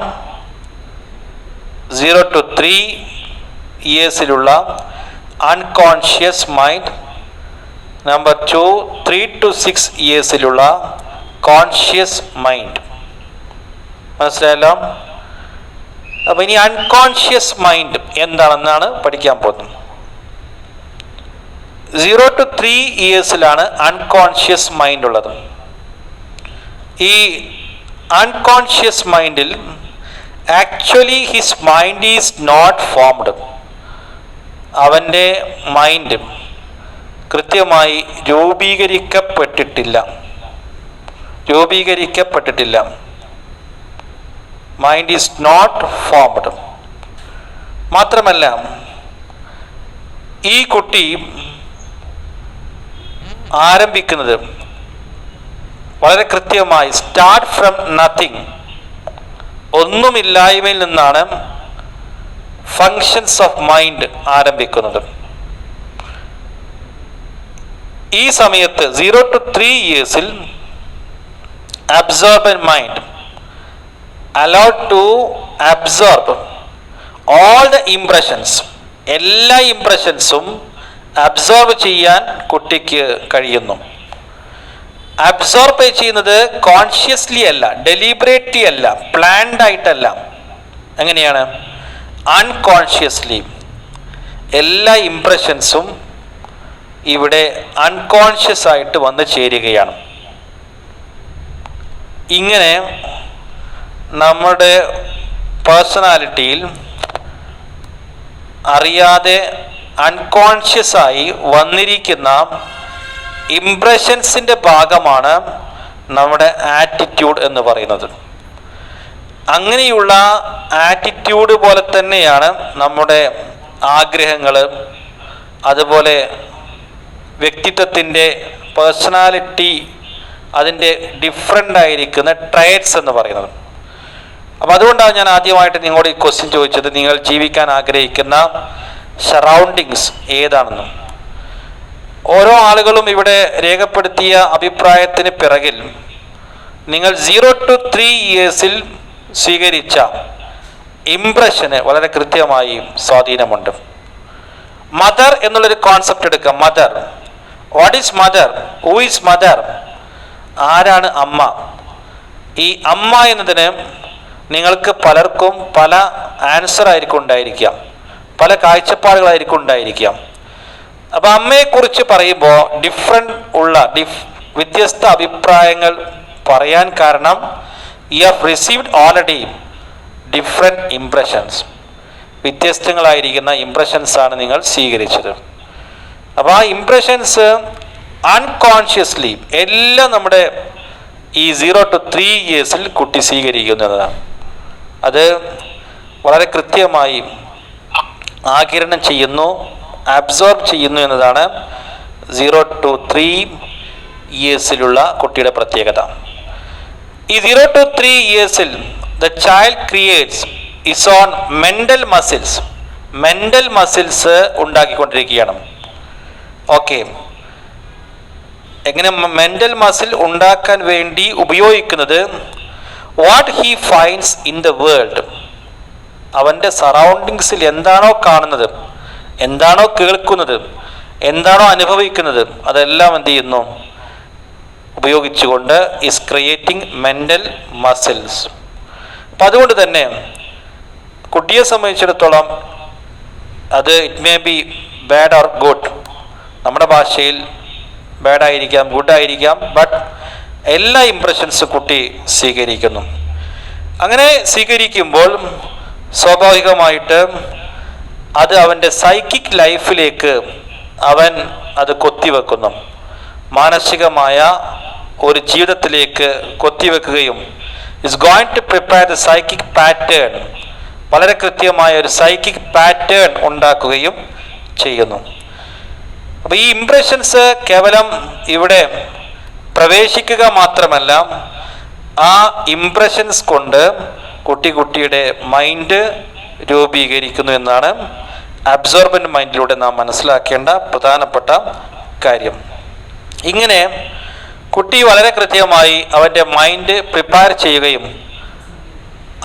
0 to 3 yearsലുള്ള unconscious mind. Number 2 3 to 6 yearsലുള്ള കോൺഷ്യസ് മൈൻഡ്. മനസ്സിലായല്ലോ? അപ്പം ഇനി അൺകോൺഷ്യസ് മൈൻഡ് എന്താണെന്നാണ് പഠിക്കാൻ പോകുന്നത്. 0 to 3 yearsലാണ് അൺകോൺഷ്യസ് മൈൻഡ് ഉള്ളത്. ഈ അൺകോൺഷ്യസ് മൈൻഡിൽ actually his mind is not formed. അവൻ്റെ മൈൻഡ് കൃത്യമായി രൂപീകരിക്കപ്പെട്ടിട്ടില്ല. Mind is not formed. മാത്രമല്ല ഈ കുട്ടി ആരംഭിക്കുന്നത് വളരെ കൃത്യമായി സ്റ്റാർട്ട് ഫ്രം നത്തിങ്, ഒന്നുമില്ലായ്മയിൽ നിന്നാണ് ഫങ്ഷൻസ് ഓഫ് മൈൻഡ് ആരംഭിക്കുന്നത്. ഈ സമയത്ത് 0 to 3 yearsൽ absorbent mind allowed to absorb all the impressions. എല്ലാ ഇംപ്രഷൻസും അബ്സോർബ് ചെയ്യാൻ കുട്ടിക്ക് കഴിയുന്നു. അബ്സോർബ് ചെയ്യുന്നത് കോൺഷ്യസ്ലി അല്ല, ഡെലിബറേറ്റ്ലി അല്ല, പ്ലാൻഡ് ആയിട്ടല്ല. എങ്ങനെയാണ്? അൺകോൺഷ്യസ്ലി. എല്ലാ ഇംപ്രഷൻസും ഇവിടെ അൺകോൺഷ്യസ് ആയിട്ട് വന്ന് ചേരുകയാണ്. ഇങ്ങനെ നമ്മുടെ പേഴ്സണാലിറ്റിയിൽ അറിയാതെ അൺകോൺഷ്യസ് ആയി വന്നിരിക്കുന്ന ഇംപ്രഷൻസിൻ്റെ ഭാഗമാണ് നമ്മുടെ ആറ്റിറ്റ്യൂഡ് എന്ന് പറയുന്നത്. അങ്ങനെയുള്ള ആറ്റിറ്റ്യൂഡ് പോലെ തന്നെയാണ് നമ്മുടെ ആഗ്രഹങ്ങൾ, അതുപോലെ വ്യക്തിത്വത്തിൻ്റെ പേഴ്സണാലിറ്റി, അതിൻ്റെ ഡിഫറൻ്റ് ആയിരിക്കുന്ന ട്രേറ്റ്സ് എന്ന് പറയുന്നത്. അപ്പോൾ അതുകൊണ്ടാണ് ഞാൻ ആദ്യമായിട്ട് നിങ്ങളോട് ഈ ക്വസ്റ്റ്യൻ ചോദിച്ചത്, നിങ്ങൾ ജീവിക്കാൻ ആഗ്രഹിക്കുന്ന സറൗണ്ടിങ്സ് ഏതാണെന്നും. ഓരോ ആളുകളും ഇവിടെ രേഖപ്പെടുത്തിയ അഭിപ്രായത്തിന് പിറകിൽ നിങ്ങൾ 0 to 3 years സ്വീകരിച്ച ഇംപ്രഷന് വളരെ കൃത്യമായി സ്വാധീനമുണ്ട്. മദർ എന്നുള്ളൊരു കോൺസെപ്റ്റ് എടുക്കാം. Mother, what is mother? Who is mother? ആരാണ് അമ്മ? ഈ അമ്മ എന്നതിന് നിങ്ങൾക്ക് പലർക്കും പല ആൻസർ ആയിരിക്കും ഉണ്ടായിരിക്കാം, പല കാഴ്ചപ്പാടുകളായിരിക്കും ഉണ്ടായിരിക്കാം. അപ്പം അമ്മയെക്കുറിച്ച് പറയുമ്പോൾ വ്യത്യസ്ത അഭിപ്രായങ്ങൾ പറയാൻ കാരണം you have received already different impressions. വ്യത്യസ്തങ്ങളായിരിക്കുന്ന ഇംപ്രഷൻസാണ് നിങ്ങൾ സ്വീകരിച്ചത്. അപ്പോൾ ആ ഇംപ്രഷൻസ് അൺകോൺഷ്യസ്ലി എല്ലാം നമ്മുടെ ഈ 0 to 3 years കുട്ടി സ്വീകരിക്കുന്നതാണ്. അത് വളരെ കൃത്യമായി ആഗിരണം ചെയ്യുന്നു, അബ്സോർബ് ചെയ്യുന്നു എന്നതാണ് 0 to 3 years കുട്ടിയുടെ പ്രത്യേകത. ഈ 0 to 3 years the child creates its own mental muscles ഉണ്ടാക്കിക്കൊണ്ടിരിക്കുകയാണ്. ഓക്കെ, എങ്ങനെ മെൻ്റൽ മസിൽ ഉണ്ടാക്കാൻ വേണ്ടി ഉപയോഗിക്കുന്നത്? What he finds in the world. അവൻ്റെ സറൗണ്ടിങ്സിൽ എന്താണോ കാണുന്നത്, എന്താണോ കേൾക്കുന്നത്, എന്താണോ അനുഭവിക്കുന്നത്, അതെല്ലാം എന്ത് ചെയ്യുന്നു? ഉപയോഗിച്ചുകൊണ്ട് ഈസ് ക്രിയേറ്റിംഗ് മെൻ്റൽ മസിൽസ്. അപ്പം അതുകൊണ്ട് തന്നെ കുട്ടിയെ സംബന്ധിച്ചിടത്തോളം അത് it may be bad or good. നമ്മുടെ ഭാഷയിൽ ബാഡായിരിക്കാം, ഗുഡായിരിക്കാം, ബട്ട് എല്ലാ ഇംപ്രഷൻസും കുട്ടി സ്വീകരിക്കുന്നു. അങ്ങനെ സ്വീകരിക്കുമ്പോൾ സ്വാഭാവികമായിട്ട് അത് അവൻ്റെ സൈക്കിക് ലൈഫിലേക്ക് അവൻ അത് കൊത്തിവെക്കുന്നു, മാനസികമായ ഒരു ജീവിതത്തിലേക്ക് കൊത്തിവെക്കുകയും is going to prepare the psychic pattern, വളരെ കൃത്യമായ ഒരു സൈക്കിക് പാറ്റേൺ ഉണ്ടാക്കുകയും ചെയ്യുന്നു. അപ്പോൾ ഈ ഇംപ്രഷൻസ് കേവലം ഇവിടെ പ്രവേശിക്കുക മാത്രമല്ല, ആ ഇംപ്രഷൻസ് കൊണ്ട് കുട്ടിയുടെ മൈൻഡ് രൂപീകരിക്കുന്നു എന്നാണ് അബ്സോർബൻ്റ് മൈൻഡിലൂടെ നാം മനസ്സിലാക്കേണ്ട പ്രധാനപ്പെട്ട കാര്യം. ഇങ്ങനെ കുട്ടി വളരെ കൃത്യമായി അവൻ്റെ മൈൻഡ് പ്രിപ്പയർ ചെയ്യുകയും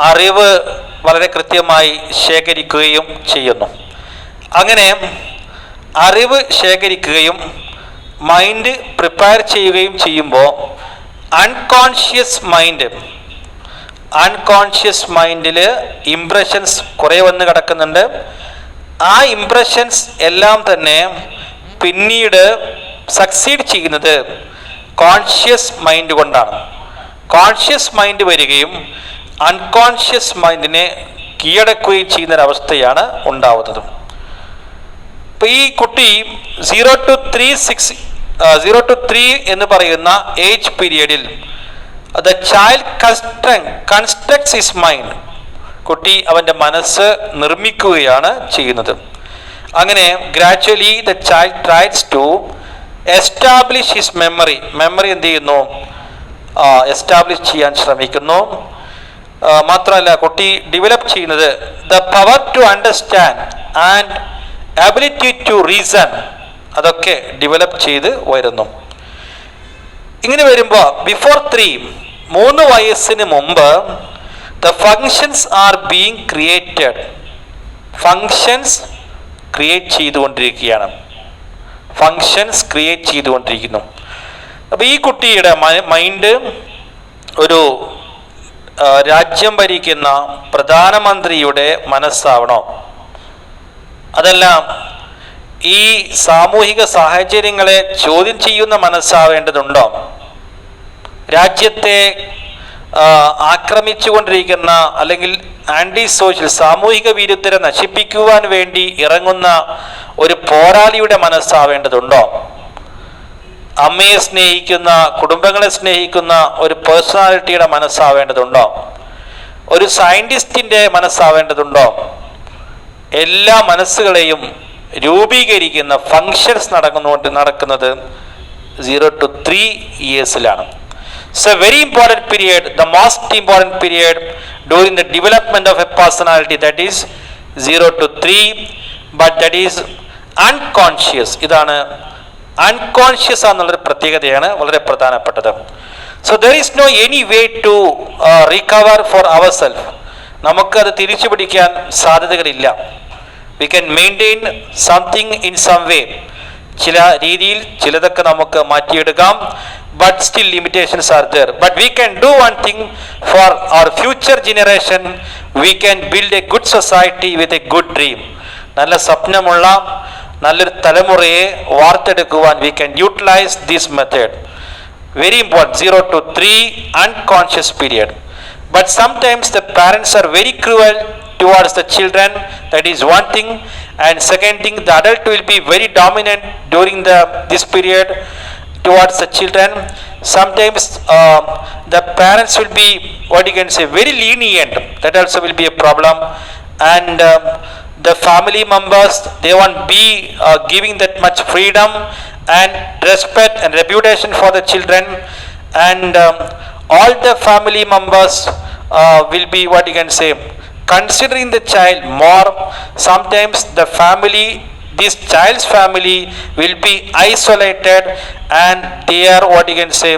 അറിവ് വളരെ കൃത്യമായി ശേഖരിക്കുകയും ചെയ്യുന്നു. അങ്ങനെ അറിവ് ശേഖരിക്കുകയും മൈൻഡ് പ്രിപ്പയർ ചെയ്യുകയും ചെയ്യുമ്പോൾ അൺകോൺഷ്യസ് മൈൻഡിൽ ഇംപ്രഷൻസ് കുറേ വന്ന് കിടക്കുന്നുണ്ട്. ആ ഇംപ്രഷൻസ് എല്ലാം തന്നെ പിന്നീട് സക്സീഡ് ചെയ്യുന്നത് കോൺഷ്യസ് മൈൻഡ് കൊണ്ടാണ്. കോൺഷ്യസ് മൈൻഡ് വരികയും അൺകോൺഷ്യസ് മൈൻഡിനെ കീഴടക്കുകയും ചെയ്യുന്നൊരവസ്ഥയാണ് ഉണ്ടാവുന്നത്. ഇപ്പോൾ ഈ കുട്ടി 0 to 3 എന്ന് പറയുന്ന ഏജ് പീരിയഡിൽ the child constructs his mind. കുട്ടി അവൻ്റെ മനസ്സ് നിർമ്മിക്കുകയാണ് ചെയ്യുന്നത്. അങ്ങനെ gradually the child tries to establish his memory എന്ത് ചെയ്യുന്നു? എസ്റ്റാബ്ലിഷ് ചെയ്യാൻ ശ്രമിക്കുന്നു. മാത്രമല്ല കുട്ടി ഡെവലപ്പ് ചെയ്യുന്നത് the power to understand and ability to reason, അതൊക്കെ ഡെവലപ്പ് ചെയ്ത് വരുന്നു. ഇങ്ങനെ വരുമ്പോൾ ബിഫോർ 3 വയസ്സിന് മുമ്പ് The functions are being created. Functions create ചെയ്തുകൊണ്ടിരിക്കുകയാണ്. ഫങ്ഷൻസ് ക്രിയേറ്റ് ചെയ്തുകൊണ്ടിരിക്കുന്നു. അപ്പോൾ ഈ കുട്ടിയുടെ മൈൻഡ് ഒരു രാജ്യം ഭരിക്കുന്ന പ്രധാനമന്ത്രിയുടെ മനസ്സാവണോ, അതല്ല ഈ സാമൂഹിക സാഹചര്യങ്ങളെ ചോദ്യം ചെയ്യുന്ന മനസ്സാവേണ്ടതുണ്ടോ, രാജ്യത്തെ ആക്രമിച്ചുകൊണ്ടിരിക്കുന്ന അല്ലെങ്കിൽ ആൻറ്റി സോഷ്യൽ സാമൂഹിക വിരുദ്ധരെ നശിപ്പിക്കുവാൻ വേണ്ടി ഇറങ്ങുന്ന ഒരു പോരാളിയുടെ മനസ്സാവേണ്ടതുണ്ടോ, അമ്മയെ സ്നേഹിക്കുന്ന കുടുംബങ്ങളെ സ്നേഹിക്കുന്ന ഒരു പേഴ്സണാലിറ്റിയുടെ മനസ്സാവേണ്ടതുണ്ടോ, ഒരു സയൻറ്റിസ്റ്റിൻ്റെ മനസ്സാവേണ്ടതുണ്ടോ? എല്ലാ മനസ്സുകളെയും രൂപീകരിക്കുന്ന ഫങ്ഷൻസ് നടക്കുന്നത് 0 to 3 yearsലാണ്. It's a very important period, the most important period during the development of a personality, that is 0 to 3, but that is unconscious. ഇതാണ് അൺകോൺഷ്യസ് എന്നുള്ളൊരു പ്രത്യേകതയാണ് വളരെ പ്രധാനപ്പെട്ടത്. So there is no any way to recover for our self. നമുക്കത് തിരിച്ചു പിടിക്കാൻ സാധ്യതകളില്ല. We can maintain something in some way. ചില രീതിയിൽ ചിലതൊക്കെ നമുക്ക് മാറ്റിയെടുക്കാം. But still limitations are there. But we can do one thing for our future generation. We can build a good society with a good dream. നല്ല സ്വപ്നമുള്ള നല്ലൊരു തലമുറയെ വാർത്തെടുക്കുവാൻ we can utilize this method. Very important. 0 to 3 unconscious period. But sometimes the parents are very cruel towards the children. That is one thing. And second thing, the adult will be very dominant during this period towards the children. Sometimes the parents will be, what you can say, very lenient. That also will be a problem. And the family members, they won't be giving that much freedom and respect and reputation for the children. And all the family members will be, what you can say, considering the child more. Sometimes the family, this child's family will be isolated, and they are, what you can say,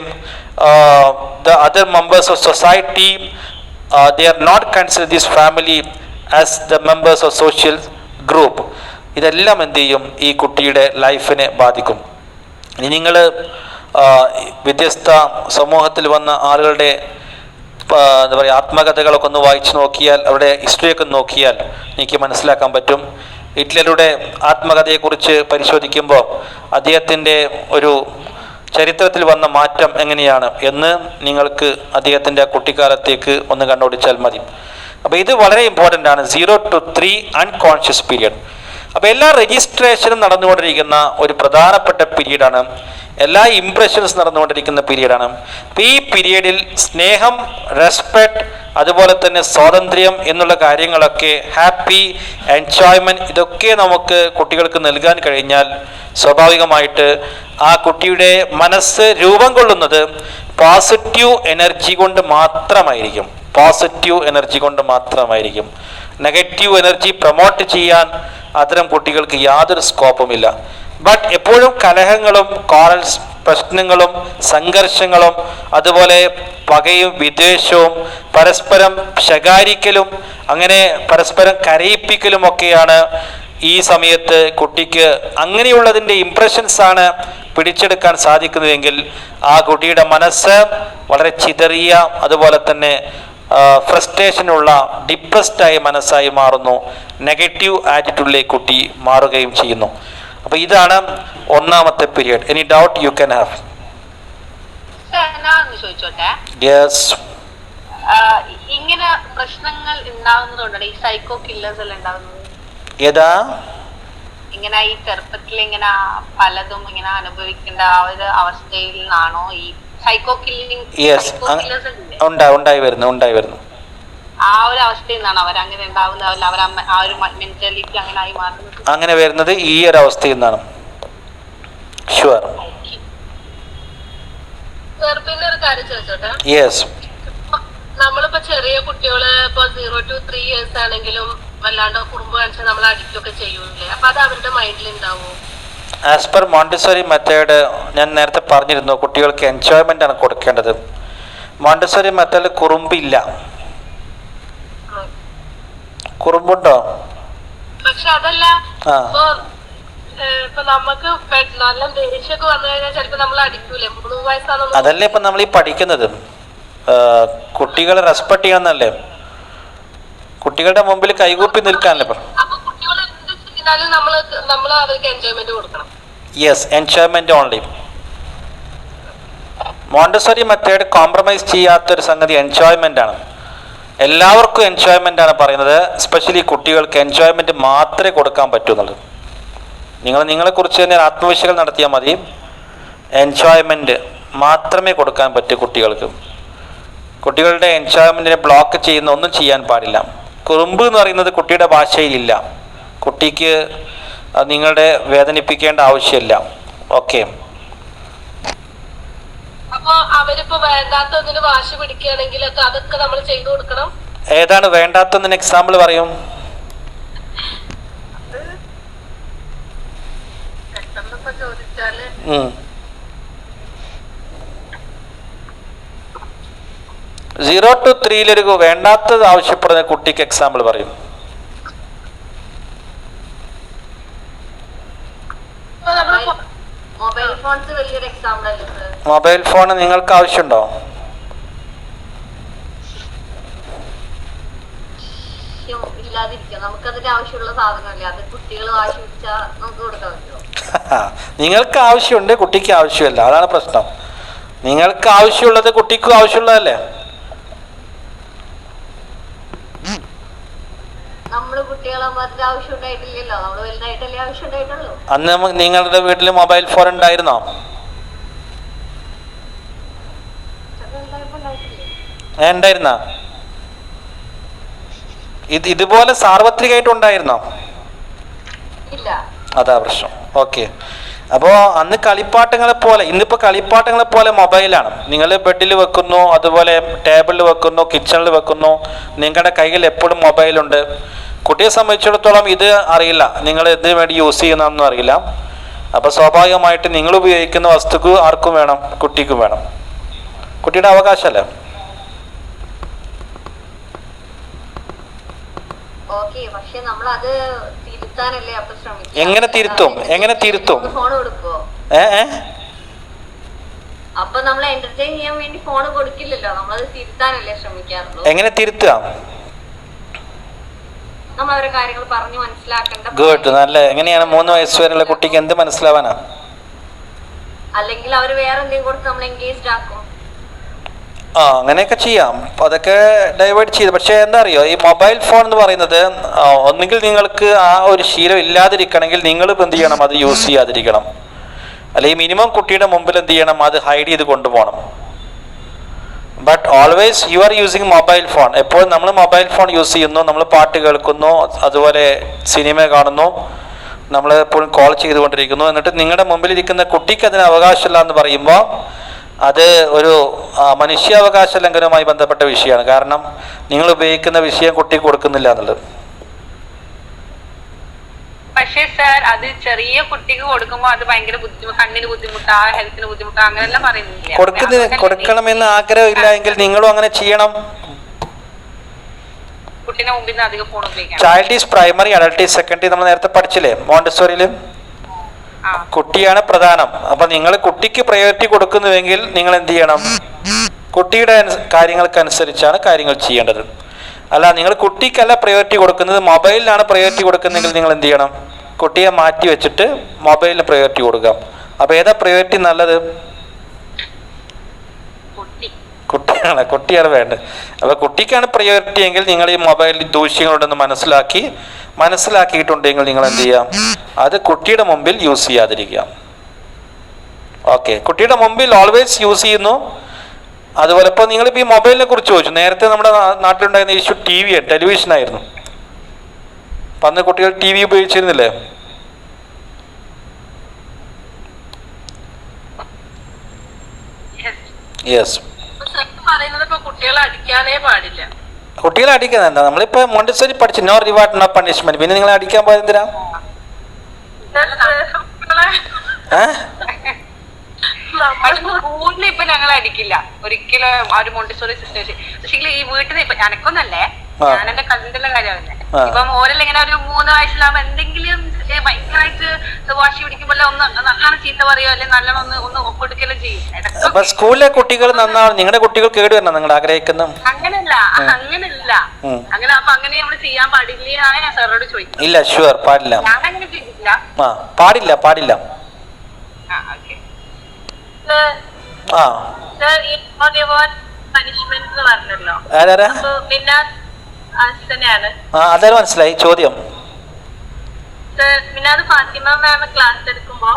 the other members of society, they are not consider this family as the members of social group. ഇതെല്ലാം എന്ത് ചെയ്യും, ഈ കുട്ടിയുടെ ലൈഫിനെ ബാധിക്കും. ഇനി നിങ്ങൾ വ്യത്യസ്ത സമൂഹത്തിൽ വന്ന ആളുകളുടെ എന്താ പറയുക ആത്മകഥകളൊക്കെ ഒന്ന് വായിച്ചു നോക്കിയാൽ, അവരുടെ ഹിസ്റ്ററിയൊക്കെ നോക്കിയാൽ എനിക്ക് മനസ്സിലാക്കാൻ പറ്റും. ഹിറ്റ്ലറുടെ ആത്മകഥയെക്കുറിച്ച് പരിശോധിക്കുമ്പോൾ അദ്ദേഹത്തിൻ്റെ ഒരു ചരിത്രത്തിൽ വന്ന മാറ്റം എങ്ങനെയാണ് എന്ന് നിങ്ങൾക്ക് അദ്ദേഹത്തിൻ്റെ കുട്ടിക്കാലത്തേക്ക് ഒന്ന് കണ്ടുപിടിച്ചാൽ മതി. അപ്പോൾ ഇത് വളരെ ഇമ്പോർട്ടൻ്റ് ആണ്. 0 to 3 അൺകോൺഷ്യസ് പീരിയഡ്. അപ്പോൾ എല്ലാ രജിസ്ട്രേഷനും നടന്നുകൊണ്ടിരിക്കുന്ന ഒരു പ്രധാനപ്പെട്ട പീരീഡാണ്. എല്ലാ ഇംപ്രഷൻസ് നടന്നുകൊണ്ടിരിക്കുന്ന പീരീഡാണ്. അപ്പോൾ ഈ പീരീഡിൽ സ്നേഹം, റെസ്പെക്റ്റ്, അതുപോലെ തന്നെ സ്വാതന്ത്ര്യം എന്നുള്ള കാര്യങ്ങളൊക്കെ, ഹാപ്പി, എൻജോയ്മെൻറ്റ്, ഇതൊക്കെ നമുക്ക് കുട്ടികൾക്ക് നൽകാൻ കഴിഞ്ഞാൽ സ്വാഭാവികമായിട്ട് ആ കുട്ടിയുടെ മനസ്സ് രൂപം കൊള്ളുന്നത് പോസിറ്റീവ് എനർജി കൊണ്ട് മാത്രമായിരിക്കും. പോസിറ്റീവ് എനർജി കൊണ്ട് മാത്രമായിരിക്കും. നെഗറ്റീവ് എനർജി പ്രൊമോട്ട് ചെയ്യാൻ അത്തരം കുട്ടികൾക്ക് യാതൊരു സ്കോപ്പുമില്ല. ബട്ട് എപ്പോഴും കലഹങ്ങളും കോറൽസ് പ്രശ്നങ്ങളും സംഘർഷങ്ങളും അതുപോലെ പകയും വിദ്വേഷവും പരസ്പരം ശകാരിക്കലും അങ്ങനെ പരസ്പരം കരയിപ്പിക്കലും ഒക്കെയാണ് ഈ സമയത്ത് കുട്ടിക്ക് അങ്ങനെയുള്ളതിൻ്റെ ഇംപ്രഷൻസാണ് പിടിച്ചെടുക്കാൻ സാധിക്കുന്നതെങ്കിൽ ആ കുട്ടിയുടെ മനസ്സ് വളരെ ചിതറിയ, അതുപോലെ തന്നെ ഫ്രസ്ട്രേഷനുള്ള, ഡിപ്രസ്ഡായ മനസ്സായി മാറുന്നു. നെഗറ്റീവ് ആറ്റിറ്റ്യൂഡിലേക്ക് കുട്ടി മാറുകയും ചെയ്യുന്നു. അപ്പോൾ ഇതാണ് ഒന്നാമത്തെ period. Any doubt you can have. ചോദിച്ചോട്ടെ, യെസ്. ഇങ്ങനെ പ്രശ്നങ്ങൾ ഉണ്ടാവുന്നതുകൊണ്ടാണ് ഈ സൈക്കോ കില്ലേഴ്സ് എല്ലാം ഉണ്ടാവുന്നത്. ഏതാ ഇങ്ങനെ ഈ ചെറുപ്പത്തിൽ ഇങ്ങനെ പലതും ഇങ്ങനെ അനുഭവിക്കേണ്ട ആ ഒരു അവസ്ഥയിൽ നിന്നാണോ ഈ സൈക്കോ കില്ലിംഗ്? യെസ്, ഉണ്ടായി വരുന്നു. ആ ഒരു അവസ്ഥയിൽ നിന്നാണ് അവരങ്ങനെ ഉണ്ടാവുന്നത്, അവർ ആ ഒരു മെന്റാലിറ്റി അങ്ങനെ ആയി മാറുന്നത്? അങ്ങനെ വരുന്നത് ഈ ഒരു അവസ്ഥയിൽ നിന്നാണ്. ഷുവർ. പിന്നെ ഒരു കാര്യം ചോദിച്ചോട്ടെ. യെസ്. നമ്മളിപ്പോ ചെറിയ കുട്ടികള് ഇപ്പൊ 0 to 3 years ആണെങ്കിലും വല്ലാണ്ട് കുറുമ്പ് കാണിച്ചാൽ നമ്മൾ അഡിക്റ്റൊക്കെ ചെയ്യൂലേ, അപ്പൊ അത് അവരുടെ മൈൻഡിൽ ഉണ്ടാവും? ആസ് പെർ മോണ്ടിസോറി മെത്തേഡ് ഞാൻ നേരത്തെ പറഞ്ഞിരുന്നു, കുട്ടികൾക്ക് എൻജോയ്മെൻ്റ് ആണ് കൊടുക്കേണ്ടത്. മോണ്ടിസോറി മെത്തേഡിൽ കുറുമ്പില്ല. കുറുമ്പുണ്ടോ? പക്ഷെ അതല്ല, ആ ഇപ്പൊ നമുക്ക് നല്ല ദേഷ്യമൊക്കെ വന്നു കഴിഞ്ഞാൽ ചിലപ്പോ നമ്മൾ അടിക്കൂലേ? 3 വയസ്സാണെന്ന്. അതല്ലേ ഇപ്പം നമ്മൾ ഈ പഠിക്കുന്നത്. കുട്ടികളെ റെസ്പെക്ട് ചെയ്യണമെന്നല്ലേ, കുട്ടികളുടെ മുമ്പിൽ കൈകൂപ്പി നിൽക്കാനല്ലേ ഇപ്പം. അപ്പൊ കുട്ടികൾ എന്ത് ചെയ്താലും നമ്മൾ അവർക്ക് എൻജോയ്മെന്റ് കൊടുക്കണം. Yes, enjoyment only. Montessori method compromise ചെയ്യാത്തൊരു സംഗതി എൻജോയ്മെന്റ് ആണ്. എല്ലാവർക്കും എൻജോയ്മെന്റ് ആണ് പറയുന്നത്. എസ്പെഷ്യലി കുട്ടികൾക്ക് എൻജോയ്മെന്റ് മാത്രമേ കൊടുക്കാൻ പറ്റൂ എന്നുള്ളത്. നിങ്ങളെക്കുറിച്ച് തന്നെ ആത്മവിശകലനം നടത്തിയാൽ മതി. എൻജോയ്മെന്റ് മാത്രമേ കൊടുക്കാൻ പറ്റൂ കുട്ടികൾക്ക്. കുട്ടികളുടെ എൻജോയ്മെന്റിനെ ബ്ലോക്ക് ചെയ്യുന്ന ഒന്നും ചെയ്യാൻ പാടില്ല. കുറുമ്പ് എന്ന് പറയുന്നത് കുട്ടിയുടെ ഭാഷയിലില്ല. കുട്ടിക്ക് നിങ്ങളുടെ വേദനിപ്പിക്കേണ്ട ആവശ്യമില്ല. ഓക്കെ. അപ്പൊ അവരിപ്പോ വേണ്ടാത്തതിന് വാശി പിടിക്കുകയാണെങ്കിലൊക്കെ അതൊക്കെ നമ്മൾ ചെയ്തു കൊടുക്കണം. ഏതാണ് വേണ്ടാത്തതിന് എക്സാമ്പിൾ പറയും? പെട്ടെന്നിപ്പോ ചോദിച്ചാല് 0 to 3 വേണ്ടാത്തത് ആവശ്യപ്പെടുന്ന കുട്ടിക്ക് എക്സാമ്പിൾ പറയും. മൊബൈൽ ഫോൺസ് വലിയൊരു എക്സാമ്പിൾ അല്ലേ സർ? മൊബൈൽ ഫോൺ നിങ്ങൾക്ക് ആവശ്യമുണ്ടോ? ഇല്ലാതിരിക്കുക, നമുക്കതിന്റെ ആവശ്യമുള്ള സാധനമല്ലേ, അത് കുട്ടികൾ വാശി പിടിച്ചാൽ നമുക്ക് കൊടുക്കാൻ പറ്റുമോ? നിങ്ങൾക്ക് ആവശ്യമുണ്ട്, കുട്ടിക്ക് ആവശ്യമില്ല. അതാണ് പ്രശ്നം. നിങ്ങൾക്ക് ആവശ്യമുള്ളത് കുട്ടിക്കും ആവശ്യമുള്ളതല്ലേ. നമ്മള് കുട്ടികളാകുമ്പോ അതിന്റെ ആവശ്യം ഉണ്ടായിട്ടില്ലല്ലോ, നമ്മള് വലുതായിട്ടല്ലേ ആവശ്യം ഉണ്ടായിട്ടുള്ളൂ. അന്ന് നിങ്ങളുടെ വീട്ടിൽ മൊബൈൽ ഫോൺ ഉണ്ടായിരുന്നോ? ഉണ്ടായിരുന്ന ഇതുപോലെ സാർവത്രികമായിട്ട് ഉണ്ടായിരുന്നോ? ഇല്ല. അതാ പ്രശ്നം. ഓക്കെ. അപ്പോൾ അന്ന് കളിപ്പാട്ടങ്ങളെ പോലെ, ഇന്നിപ്പോൾ കളിപ്പാട്ടങ്ങളെ പോലെ മൊബൈലാണ്. നിങ്ങൾ ബെഡിൽ വെക്കുന്നു, അതുപോലെ ടേബിളിൽ വെക്കുന്നു, കിച്ചണിൽ വെക്കുന്നു. നിങ്ങളുടെ കയ്യിൽ എപ്പോഴും മൊബൈലുണ്ട്. കുട്ടിയെ സംബന്ധിച്ചിടത്തോളം ഇത് അറിയില്ല, നിങ്ങൾ എന്തിനു വേണ്ടി യൂസ് ചെയ്യുന്നതെന്നും അറിയില്ല. അപ്പോൾ സ്വാഭാവികമായിട്ട് നിങ്ങൾ ഉപയോഗിക്കുന്ന വസ്തുക്ക് ആർക്കും വേണം? കുട്ടിക്കും വേണം. കുട്ടിയുടെ അവകാശമല്ലേ. ഓക്കെ, പക്ഷെ നമ്മളത് തിരുത്താനല്ലേ അപ്പൊ ശ്രമിക്കുക. എങ്ങനെ തിരുത്തും? എങ്ങനെ തിരുത്തും? ഫോൺ കൊടുക്കുവോ? അപ്പൊ നമ്മൾ എന്റർടൈൻ ചെയ്യാൻ വേണ്ടി ഫോൺ കൊടുക്കില്ലല്ലോ, നമ്മളത് തിരുത്താനല്ലേ ശ്രമിക്കാറുള്ളൂ. എങ്ങനെ തിരുത്തുക? നമ്മൾ അവരെ കാര്യങ്ങൾ പറഞ്ഞു മനസ്സിലാക്കേണ്ട. ഗുഡ്. നല്ല. എങ്ങനെയാണ് 3 വയസ്സ് വരെയുള്ള കുട്ടിക്ക് എന്ത് മനസ്സിലാവാനാ? അല്ലെങ്കിൽ അവർ വേറെ എന്തെങ്കിലും കൊടുത്ത് നമ്മൾ എൻഗേജ്ഡ് ആക്കും. അങ്ങനെയൊക്കെ ചെയ്യാം. അതൊക്കെ ഡൈവേർട്ട് ചെയ്ത്. പക്ഷേ എന്താ അറിയോ, ഈ മൊബൈൽ ഫോൺ എന്ന് പറയുന്നത് ഒന്നുകിൽ നിങ്ങൾക്ക് ആ ഒരു ശീലം ഇല്ലാതിരിക്കണമെങ്കിൽ നിങ്ങൾ എന്ത് ചെയ്യണം? അത് യൂസ് ചെയ്യാതിരിക്കണം. അല്ലെങ്കിൽ മിനിമം കുട്ടിയുടെ മുമ്പിൽ എന്ത് ചെയ്യണം? അത് ഹൈഡ് ചെയ്ത് കൊണ്ടുപോകണം. But always you are using mobile phone. എപ്പോഴും നമ്മൾ മൊബൈൽ ഫോൺ യൂസ് ചെയ്യുന്നു, നമ്മൾ പാട്ട് കേൾക്കുന്നു, അതുപോലെ സിനിമ കാണുന്നു, നമ്മൾ എപ്പോഴും കോൾ ചെയ്തുകൊണ്ടിരിക്കുന്നു. എന്നിട്ട് നിങ്ങളുടെ മുമ്പിലിരിക്കുന്ന കുട്ടിക്ക് അതിന് അവകാശമില്ല എന്ന് പറയുമ്പോൾ അത് ഒരു മനുഷ്യാവകാശ ലംഘനവുമായി ബന്ധപ്പെട്ട വിഷയമാണ്. കാരണം നിങ്ങൾ ഉപയോഗിക്കുന്ന വിഷയം കുട്ടിക്ക് കൊടുക്കുന്നില്ല എന്നുള്ളത്. പക്ഷേ സാർ, അത് ചെറിയ കുട്ടിക്ക് കൊടുക്കുമ്പോ അത് ഭയങ്കര ബുദ്ധിമുട്ട്, കണ്ണിന് ബുദ്ധിമുട്ടാ, ഹെൽത്തിന് ബുദ്ധിമുട്ടാ, അങ്ങനെല്ലാം പറയുന്നില്ല. കൊടുക്കണമെന്ന് ആഗ്രഹമില്ല എങ്കിൽ നിങ്ങളും അങ്ങനെ ചെയ്യണം. കുട്ടീനെ മുമ്പിൽ നിന്ന് അധികം ഫോൺ ഉപയോഗിക്കാം. Child is primary, adult is secondary. നമ്മൾ നേരത്തെ പഠിച്ചില്ലേ മോണ്ടസോറിയിൽ? കുട്ടിയാണ് പ്രധാനം. അപ്പൊ നിങ്ങൾ കുട്ടിക്ക് പ്രയോറിറ്റി കൊടുക്കുന്നുവെങ്കിൽ നിങ്ങൾ എന്ത് ചെയ്യണം? കുട്ടിയുടെ കാര്യങ്ങൾക്കനുസരിച്ചാണ് കാര്യങ്ങൾ ചെയ്യേണ്ടത്. അല്ല, നിങ്ങൾ കുട്ടിക്കല്ല പ്രയോറിറ്റി കൊടുക്കുന്നത്, മൊബൈലിലാണ് പ്രയോറിറ്റി കൊടുക്കുന്നതെങ്കിൽ നിങ്ങൾ എന്ത് ചെയ്യണം? കുട്ടിയെ മാറ്റി വെച്ചിട്ട് മൊബൈലിന് പ്രയോറിറ്റി കൊടുക്കാം. അപ്പൊ ഏതാ പ്രയോറിറ്റി നല്ലത്? കുട്ടിയാണ് വേണ്ടത്. അപ്പൊ കുട്ടിക്കാണ് പ്രയോറിറ്റി എങ്കിൽ നിങ്ങൾ ഈ മൊബൈലിൽ ദൂഷ്യങ്ങളുണ്ടെന്ന് മനസ്സിലാക്കിയിട്ടുണ്ടെങ്കിൽ നിങ്ങൾ എന്ത് ചെയ്യാം? അത് കുട്ടിയുടെ മുമ്പിൽ യൂസ് ചെയ്യാതിരിക്കുക. ഓക്കെ. കുട്ടിയുടെ മുമ്പിൽ ഓൾവേസ് യൂസ് ചെയ്യുന്നു. അതുപോലെ ഇപ്പോൾ നിങ്ങളിപ്പോൾ ഈ മൊബൈലിനെ കുറിച്ച് ചോദിച്ചു. നേരത്തെ നമ്മുടെ നാട്ടിലുണ്ടായിരുന്ന ഇഷ്യൂ ടെലിവിഷൻ ആയിരുന്നു. അപ്പം അന്ന് കുട്ടികൾ TV ഉപയോഗിച്ചിരുന്നില്ലേ? യെസ്. കുട്ടികളെ അടിക്കുന്നത് എന്താ? നമ്മളിപ്പോ മോണ്ടിസോറി പഠിച്ചു, നോ റിവാർഡ് നോ പണിഷ്മെന്റ്. പിന്നെ നിങ്ങളെ അടിക്കാൻ പോയത് എന്തിനാ? സ്കൂളിൽ ഇപ്പൊ ഞങ്ങൾ അടിക്കില്ല ഒരിക്കലും. ആ ഒരു മോണ്ടിസോറി സിസ്റ്റം പക്ഷേ ഈ വീട്ടിൽ ഇപ്പൊ എനക്കൊന്നല്ലേ, ഞാൻ എന്റെ കസിന്റെ കാര്യമല്ലേ, ആ. ഇപ്പം ഓരൽ ഇങ്ങനെ ഒരു 3 വയസ്സിലാവുമ്പോ എന്തെങ്കിലും ഭയങ്കരമായിട്ട് വാശി പിടിക്കുമ്പോൾ ഒന്ന് നല്ലോണം ചീത്ത പറയോ അല്ലെങ്കിൽ നല്ലോണം ഒന്ന് ഒപ്പെടുക്കലും ചെയ്യും. അപ്പൊ സ്കൂളിലെ കുട്ടികൾ നന്നാവണം, നിങ്ങളുടെ കുട്ടികൾ കേട് വരണം നിങ്ങൾ ആഗ്രഹിക്കുന്നു? അങ്ങനല്ല അങ്ങനെ അപ്പൊ അങ്ങനെ നമ്മള് ചെയ്യാൻ പാടില്ല ഞാൻ സാറോട് ചോദിക്കും. ഇല്ല, ഷുവർ പാടില്ല. ഞാൻ അങ്ങനെ ചെയ്തിട്ടില്ല. ആ പാടില്ല പാടില്ല. ആ പനിഷ്മെന്റ് എന്ന് പറഞ്ഞല്ലോ. ആരാ? അപ്പൊ പിന്നെ തന്നെയാണ് അതായത് മനസ്സിലായി ചോദ്യം. പിന്നെ അത് ഫാത്തിമ മാം ക്ലാസ് എടുക്കുമ്പോ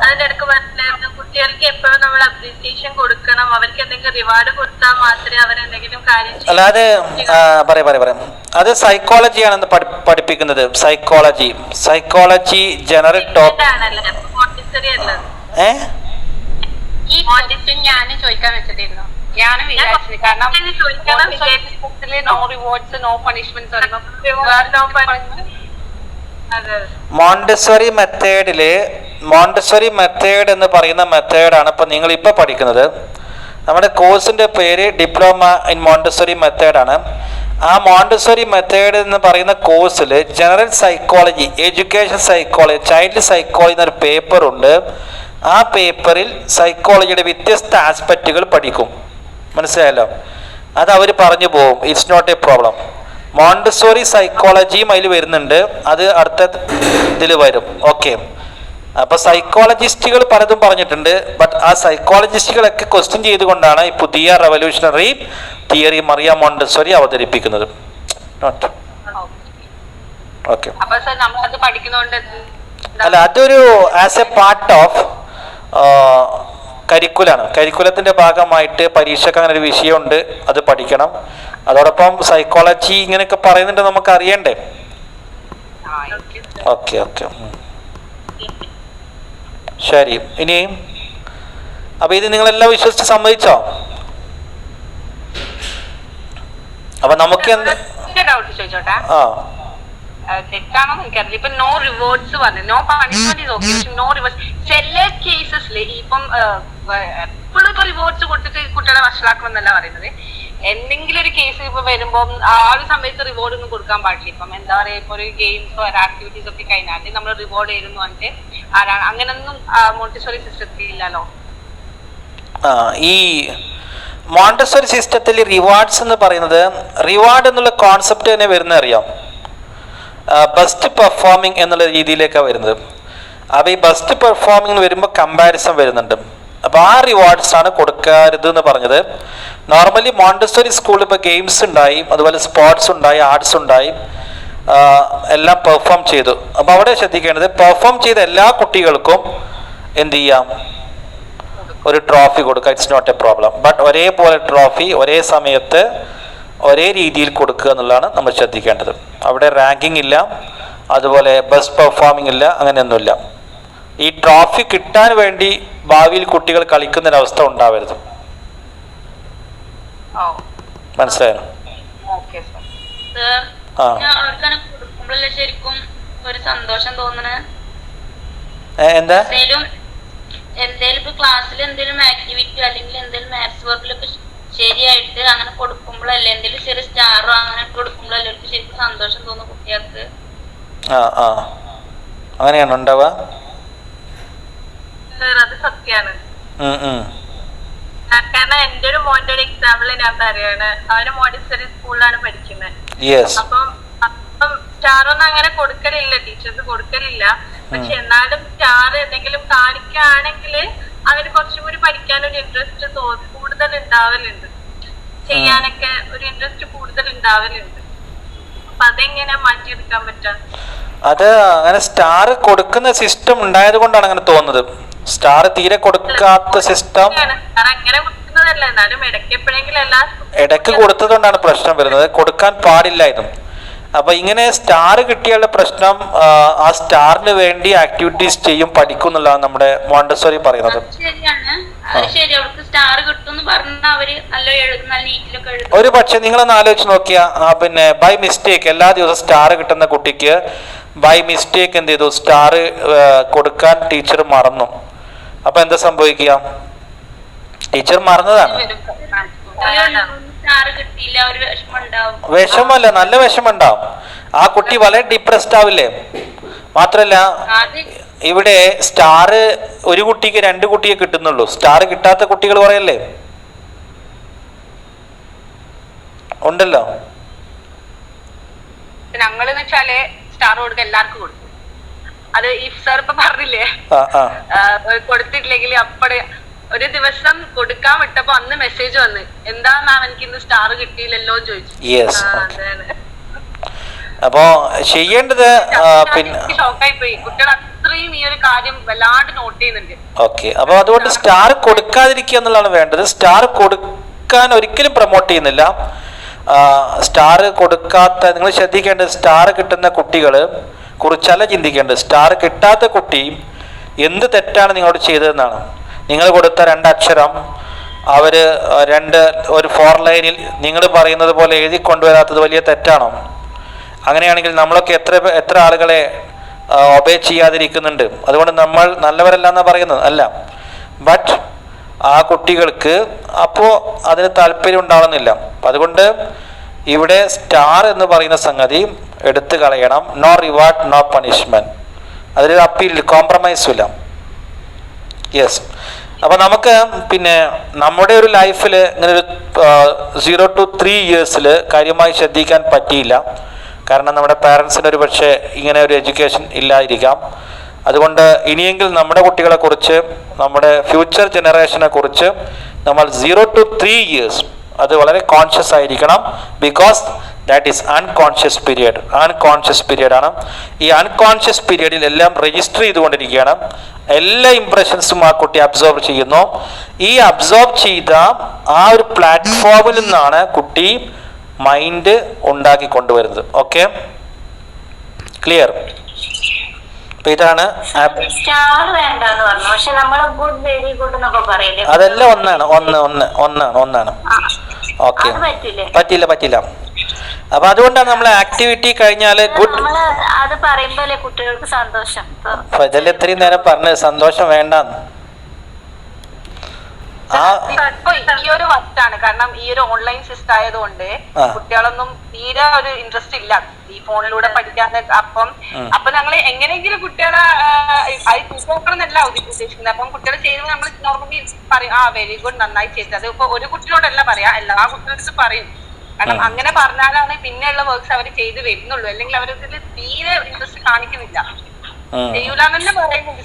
അതിന്റെ ഇടയ്ക്ക് മനസ്സിലായിരുന്നു കുട്ടികൾക്ക് എപ്പോഴും നമ്മൾ അപ്രീസിയേഷൻ കൊടുക്കണം, അവർക്ക് എന്തെങ്കിലും റിവാർഡ് കൊടുത്താൽ മാത്രമേ അവരെന്തെങ്കിലും കാര്യം ചെയ്യൂ. അല്ലാതെ പറയാം അത് സൈക്കോളജിയാണെന്ന് പഠിപ്പിക്കുന്നത്. സൈക്കോളജി ജനറൽ ടോപ്പ് ആണല്ലേ, മോണ്ടിസറി അല്ലത്. ഈ ക്വസ്റ്റ്യൻ ഞാൻ ചോദിക്കാൻ വെച്ചിട്ടിരുന്നു. ഞാനും വിചാരിച്ചു, കാരണം no rewards no punishments Montessori method എന്ന് പറയുന്ന മെത്തേഡാണ് ഇപ്പൊ നിങ്ങൾ ഇപ്പൊ പഠിക്കുന്നത്. നമ്മുടെ കോഴ്സിന്റെ പേര് ഡിപ്ലോമ ഇൻ മോണ്ടിസറി മെത്തേഡാണ്. ആ മോണ്ടിസറി മെത്തേഡ് എന്ന് പറയുന്ന കോഴ്സിൽ general psychology, education psychology, child psychology എന്നൊരു പേപ്പറുണ്ട്. ആ പേപ്പറിൽ സൈക്കോളജിയുടെ വ്യത്യസ്ത ആസ്പെക്റ്റുകൾ പഠിക്കും. മനസ്സിലായല്ലോ? അത് അവർ പറഞ്ഞു പോകും. It's not a problem. Montessori സൈക്കോളജിയും അതിൽ വരുന്നുണ്ട്, അത് അടുത്ത ഇതിൽ വരും. ഓക്കെ, അപ്പൊ സൈക്കോളജിസ്റ്റുകൾ പലതും പറഞ്ഞിട്ടുണ്ട്. ബട്ട് ആ സൈക്കോളജിസ്റ്റുകളൊക്കെ ക്വസ്റ്റ്യൻ ചെയ്തുകൊണ്ടാണ് ഈ പുതിയ റെവല്യൂഷണറി തിയറി മറിയ മോണ്ടിസോറി അവതരിപ്പിക്കുന്നത്. ഓക്കെ, അല്ല അതൊരു ആസ് എ പാർട്ട് ഓഫ് കരിക്കുലാണ്. കരിക്കുലത്തിന്റെ ഭാഗമായിട്ട് പരീക്ഷയ്ക്ക് അങ്ങനെ ഒരു വിഷയമുണ്ട്, അത് പഠിക്കണം. അതോടൊപ്പം സൈക്കോളജി ഇങ്ങനെയൊക്കെ പറയുന്നുണ്ട്, നമുക്ക് അറിയണ്ടേ? ഓക്കെ ഓക്കെ, ശരി. ഇനി അപ്പൊ ഇത് നിങ്ങളെല്ലാം വിശ്വസിച്ച് സമ്മതിച്ചോ? അപ്പൊ നമുക്ക് എന്ത് ഡൗട്ട് ചോദിച്ചോട്ടെ? തെറ്റാണോ എനിക്കറിയില്ല. ഇപ്പൊ നോ റിവാർഡ്സ് പറഞ്ഞു, നോ പണിഷ്മെന്റ് ഇസ് ഓക്കെ, പക്ഷെ നോ റിവാർഡ്സ് ചില കേസസിൽ ഇപ്പം എപ്പോഴും ഇപ്പൊ റിവാർഡ്സ് കൊടുത്തിട്ട് കുട്ടികളെ വഷളാക്കണം എന്നല്ല പറയുന്നത്. എന്തെങ്കിലും ഒരു കേസ് ഇപ്പൊ വരുമ്പോ ആ ഒരു സമയത്ത് റിവാർഡ് ഒന്നും കൊടുക്കാൻ പാടില്ല. ഇപ്പം എന്താ പറയാ, ഇപ്പൊ ഒരു ഗെയിംസോ ആക്ടിവിറ്റീസ് ഒക്കെ കഴിഞ്ഞാൽ നമ്മൾ റിവാർഡ് ചെയ്യുന്നു പറഞ്ഞിട്ട് ആരാണ്, അങ്ങനൊന്നും മോണ്ടിസോറി സിസ്റ്റത്തിൽ ഇല്ലല്ലോ. ഈ മോണ്ടിസോറി സിസ്റ്റത്തിൽ റിവാർഡ്സ് എന്ന് പറയുന്നത്, റിവാർഡ് എന്നുള്ള കോൺസെപ്റ്റ് തന്നെ വരുന്ന അറിയാം, ബെസ്റ്റ് പെർഫോമിംഗ് എന്നുള്ള രീതിയിലേക്കാണ് വരുന്നത്. അപ്പോൾ ഈ ബെസ്റ്റ് പെർഫോമിംഗ് വരുമ്പോൾ കമ്പാരിസൺ വരുന്നുണ്ട്. അപ്പോൾ ആ റിവാർഡ്സ് ആണ് കൊടുക്കരുത് എന്ന് പറഞ്ഞത്. നോർമലി മോണ്ടിസോറി സ്കൂളിൽ ഇപ്പോൾ ഗെയിംസ് ഉണ്ടായി, അതുപോലെ സ്പോർട്സ് ഉണ്ടായി, ആർട്സ് ഉണ്ടായി, എല്ലാം പെർഫോം ചെയ്തു. അപ്പോൾ അവിടെ ശ്രദ്ധിക്കേണ്ടത്, പെർഫോം ചെയ്ത എല്ലാ കുട്ടികൾക്കും എന്ത് ചെയ്യാം, ഒരു ട്രോഫി കൊടുക്കുക. It's not a problem. But ഒരേപോലെ ട്രോഫി ഒരേ സമയത്ത് ഒരേ രീതിയിൽ കൊടുക്കുക എന്നുള്ളതാണ് നമ്മൾ ശ്രദ്ധിക്കേണ്ടത്. അവിടെ റാങ്കിങ് ഇല്ല, അതുപോലെ ബെസ്റ്റ് പെർഫോമിംഗ് ഇല്ല, അങ്ങനെയൊന്നുമില്ല. ഈ ട്രോഫി കിട്ടാൻ വേണ്ടി ഭാവിയിൽ കുട്ടികൾ കളിക്കുന്നൊരവസ്ഥ ഉണ്ടാവരുത്. മനസ്സിലായോ? കൊടുക്കുമ്പോഴല്ലേ ശരിക്കും ഒരു സന്തോഷം തോന്നണേ. എന്താ എന്തേലും ഇപ്പൊ ക്ലാസ്സിൽ എന്തെങ്കിലും ആക്ടിവിറ്റി അല്ലെങ്കിൽ എന്തെങ്കിലും മാത്സ് വർക്കിലൊക്കെ ശരിയായിട്ട് അങ്ങനെ കൊടുക്കുമ്പോഴല്ലേ, എന്തെങ്കിലും ചെറിയ സ്റ്റാറോ അങ്ങനെ കൊടുക്കുമ്പോഴല്ലേ അവർക്ക് ശരിക്കും സന്തോഷം തോന്നുന്നു കുട്ടികൾക്ക്. അങ്ങനെയാണ് ഉണ്ടാവുക. അത് സത്യാണ്. കാരണം എന്റെ ഒരു മോന്റെ ഒരു എക്സാമ്പിൾ ഞാൻ പറയാണ്. അവന് മോണ്ടിസറി സ്കൂളിലാണ് പഠിക്കുന്നത്. അപ്പം സ്റ്റാർ ഒന്നും അങ്ങനെ കൊടുക്കലില്ല, ടീച്ചേഴ്സ് കൊടുക്കലില്ല. പക്ഷെ എന്നാലും സ്റ്റാർ എന്തെങ്കിലും കാണിക്കുകയാണെങ്കിൽ അവന് കുറച്ചും കൂടി പഠിക്കാനൊരു ഇൻട്രസ്റ്റ് കൂടുതൽ ഉണ്ടാവലുണ്ട്, ചെയ്യാനൊക്കെ ഒരു ഇൻട്രസ്റ്റ് കൂടുതൽ ഉണ്ടാവലുണ്ട്. അപ്പൊ അതെങ്ങനെ മാറ്റിയെടുക്കാൻ പറ്റാ? അത് അങ്ങനെ സ്റ്റാർ കൊടുക്കുന്ന സിസ്റ്റം ഉണ്ടായത് കൊണ്ടാണ് അങ്ങനെ തോന്നുന്നത്. സ്റ്റാർ തീരെ കൊടുക്കാത്ത സിസ്റ്റം അങ്ങനെ കൊടുക്കുന്നതല്ല, എന്നാലും ഇടയ്ക്ക് എപ്പോഴെങ്കിലും ഇടയ്ക്ക് കൊടുത്തതുകൊണ്ടാണ് പ്രശ്നം വരുന്നത്. കൊടുക്കാൻ പാടില്ലായിരുന്നു. അപ്പൊ ഇങ്ങനെ സ്റ്റാർ കിട്ടിയുള്ള പ്രശ്നം, ആ സ്റ്റാറിന് വേണ്ടി ആക്ടിവിറ്റീസ് ചെയ്യും, പഠിക്കും എന്നുള്ളതാണ് നമ്മുടെ മോണ്ടിസോറി പറയുന്നത്. ഒരു പക്ഷെ നിങ്ങളൊന്ന് ആലോചിച്ച് നോക്കിയാ, പിന്നെ ബൈ മിസ്റ്റേക്ക് എല്ലാ ദിവസവും സ്റ്റാർ കിട്ടുന്ന കുട്ടിക്ക് ബൈ മിസ്റ്റേക്ക് എന്ത് ചെയ്തു, സ്റ്റാർ കൊടുക്കാൻ ടീച്ചർ മറന്നു. അപ്പൊ എന്താ സംഭവിക്കുക? ടീച്ചർ മറന്നതാണ്. വിഷമല്ല, നല്ല വിഷമുണ്ടാവും. ആ കുട്ടി വളരെ ഡിപ്രസ്ഡ് ആവില്ലേ? മാത്രല്ല ഇവിടെ സ്റ്റാർ ഒരു കുട്ടിക്ക് 2 കുട്ടിയെ കിട്ടുന്നുള്ളൂ. സ്റ്റാർ കിട്ടാത്ത കുട്ടികൾ പറയല്ലേ ഉണ്ടല്ലോ. ഞങ്ങളെന്ന് വെച്ചാല് സ്റ്റാർ കൊടുക്കുക എല്ലാവർക്കും കൊടുക്കും. അത് ഈ സാർ ഇപ്പൊ പറഞ്ഞില്ലേ, കൊടുത്തിട്ടില്ലെങ്കിൽ അപ്പടെ ഒരു ദിവസം കൊടുക്കാൻ വിട്ടപ്പോ അന്ന് മെസ്സേജ് വന്ന്, എന്താ മാം എനിക്ക് ഇന്ന് സ്റ്റാർ കിട്ടിയില്ലല്ലോ എന്ന് ചോദിച്ചു. അപ്പോ ചെയ്യേണ്ടത് പിന്നെ ഷോക്കായി പോയി. കുട്ടികൾ അത്രയും ഈ ഒരു കാര്യം വല്ലാണ്ട് നോട്ട് ചെയ്യുന്നുണ്ട്. ഓക്കെ, അപ്പൊ അതുകൊണ്ട് സ്റ്റാർ കൊടുക്കാതിരിക്കുക എന്നുള്ളതാണ് വേണ്ടത്. സ്റ്റാർ കൊടുക്കാൻ ഒരിക്കലും പ്രൊമോട്ട് ചെയ്യുന്നില്ല. സ്റ്റാർ കൊടുക്കാത്ത, നിങ്ങൾ ശ്രദ്ധിക്കേണ്ടത് സ്റ്റാർ കിട്ടുന്ന കുട്ടികൾ കുറിച്ചല്ല ചിന്തിക്കേണ്ടത്. സ്റ്റാർ കിട്ടാത്ത കുട്ടി എന്ത് തെറ്റാണ് നിങ്ങളോട് ചെയ്തതെന്നാണ്. നിങ്ങൾ കൊടുത്ത 2 അക്ഷരം അവര് ഒരു 4 ലൈനിൽ നിങ്ങൾ പറയുന്നത് പോലെ എഴുതി കൊണ്ടുവരാത്തത് വലിയ തെറ്റാണോ? അങ്ങനെയാണെങ്കിൽ നമ്മളൊക്കെ എത്ര ആളുകളെ ഒബേ ചെയ്യാതിരിക്കുന്നുണ്ട്. അതുകൊണ്ട് നമ്മൾ നല്ലവരല്ല എന്നാ പറയുന്നത് അല്ല. ബട്ട് ആ കുട്ടികൾക്ക് അപ്പോൾ അതിന് താല്പര്യം ഉണ്ടാവുന്നില്ല. അതുകൊണ്ട് ഇവിടെ സ്റ്റാർ എന്ന് പറയുന്ന സംഗതി എടുത്തു കളയണം. No reward no punishment. അതിൽ അപ്പീൽ കോംപ്രമൈസും ഇല്ല. യെസ്. അപ്പൊ നമുക്ക് പിന്നെ നമ്മുടെ ഒരു ലൈഫിൽ ഇങ്ങനെ ഒരു 0 to 3 years കാര്യമായി ശ്രദ്ധിക്കാൻ പറ്റിയില്ല. കാരണം നമ്മുടെ പാരൻസിന് ഒരു പക്ഷേ ഇങ്ങനെ ഒരു എഡ്യൂക്കേഷൻ ഇല്ലാതിരിക്കാം. അതുകൊണ്ട് ഇനിയെങ്കിലും നമ്മുടെ കുട്ടികളെ കുറിച്ച്, നമ്മുടെ ഫ്യൂച്ചർ ജനറേഷനെ കുറിച്ച് നമ്മൾ 0 to 3 years അത് വളരെ കോൺഷ്യസ് ആയിരിക്കണം. Because that is unconscious period. Unconscious period ആണ്. ഈ അൺകോൺഷ്യസ് പീരിയഡിൽ എല്ലാം രജിസ്റ്റർ ചെയ്തുകൊണ്ടിരിക്കുകയാണ്. എല്ലാ ഇംപ്രഷൻസും ആ കുട്ടി അബ്സോർവ് ചെയ്യുന്നു. ഈ അബ്സോർവ് ചെയ്ത ആ ഒരു പ്ലാറ്റ്ഫോമിൽ നിന്നാണ് കുട്ടി മൈൻഡ് ഉണ്ടാക്കി കൊണ്ടുവരുന്നത്. Okay, clear? അപ്പൊ ഇതാണ്. അതെല്ലാം ഒന്നാണ്. ഓക്കെ, പറ്റില്ല. അപ്പൊ അതുകൊണ്ടാണ് നമ്മൾ ആക്ടിവിറ്റി കഴിഞ്ഞാല് ഗുഡ്. അപ്പൊ ഇതെല്ലാം ഇത്രയും നേരം പറഞ്ഞത് സന്തോഷം വേണ്ടാന്ന്. ഈ ഒരു വസ്റ്റാണ്. കാരണം ഈ ഒരു ഓൺലൈൻ സിസ്റ്റം ആയതുകൊണ്ട് കുട്ടികളൊന്നും തീരെ ഒരു ഇൻട്രസ്റ്റ് ഇല്ല ഈ ഫോണിലൂടെ പഠിക്കാൻ. അപ്പൊ ഞങ്ങൾ എങ്ങനെയെങ്കിലും കുട്ടികളെ നോക്കണം എന്നല്ല ഉദ്ദേശിക്കുന്നത്. അപ്പം കുട്ടികൾ ചെയ്യുമ്പോൾ നമ്മൾ നോർമലി പറയും, വെരി ഗുഡ്, നന്നായി ചെയ്തത്. അത് ഇപ്പൊ ഒരു കുട്ടിയോടല്ല പറയാ, എല്ലാ കുട്ടികളടുത്ത് പറയും. കാരണം അങ്ങനെ പറഞ്ഞാലാണ് പിന്നെയുള്ള വർക്ക്സ് അവർ ചെയ്ത് വരുന്നുള്ളൂ. അല്ലെങ്കിൽ അവരതിൽ തീരെ ഇൻട്രസ്റ്റ് കാണിക്കുന്നില്ല, ചെയ്യൂലെന്ന് തന്നെ പറയുന്നുണ്ട്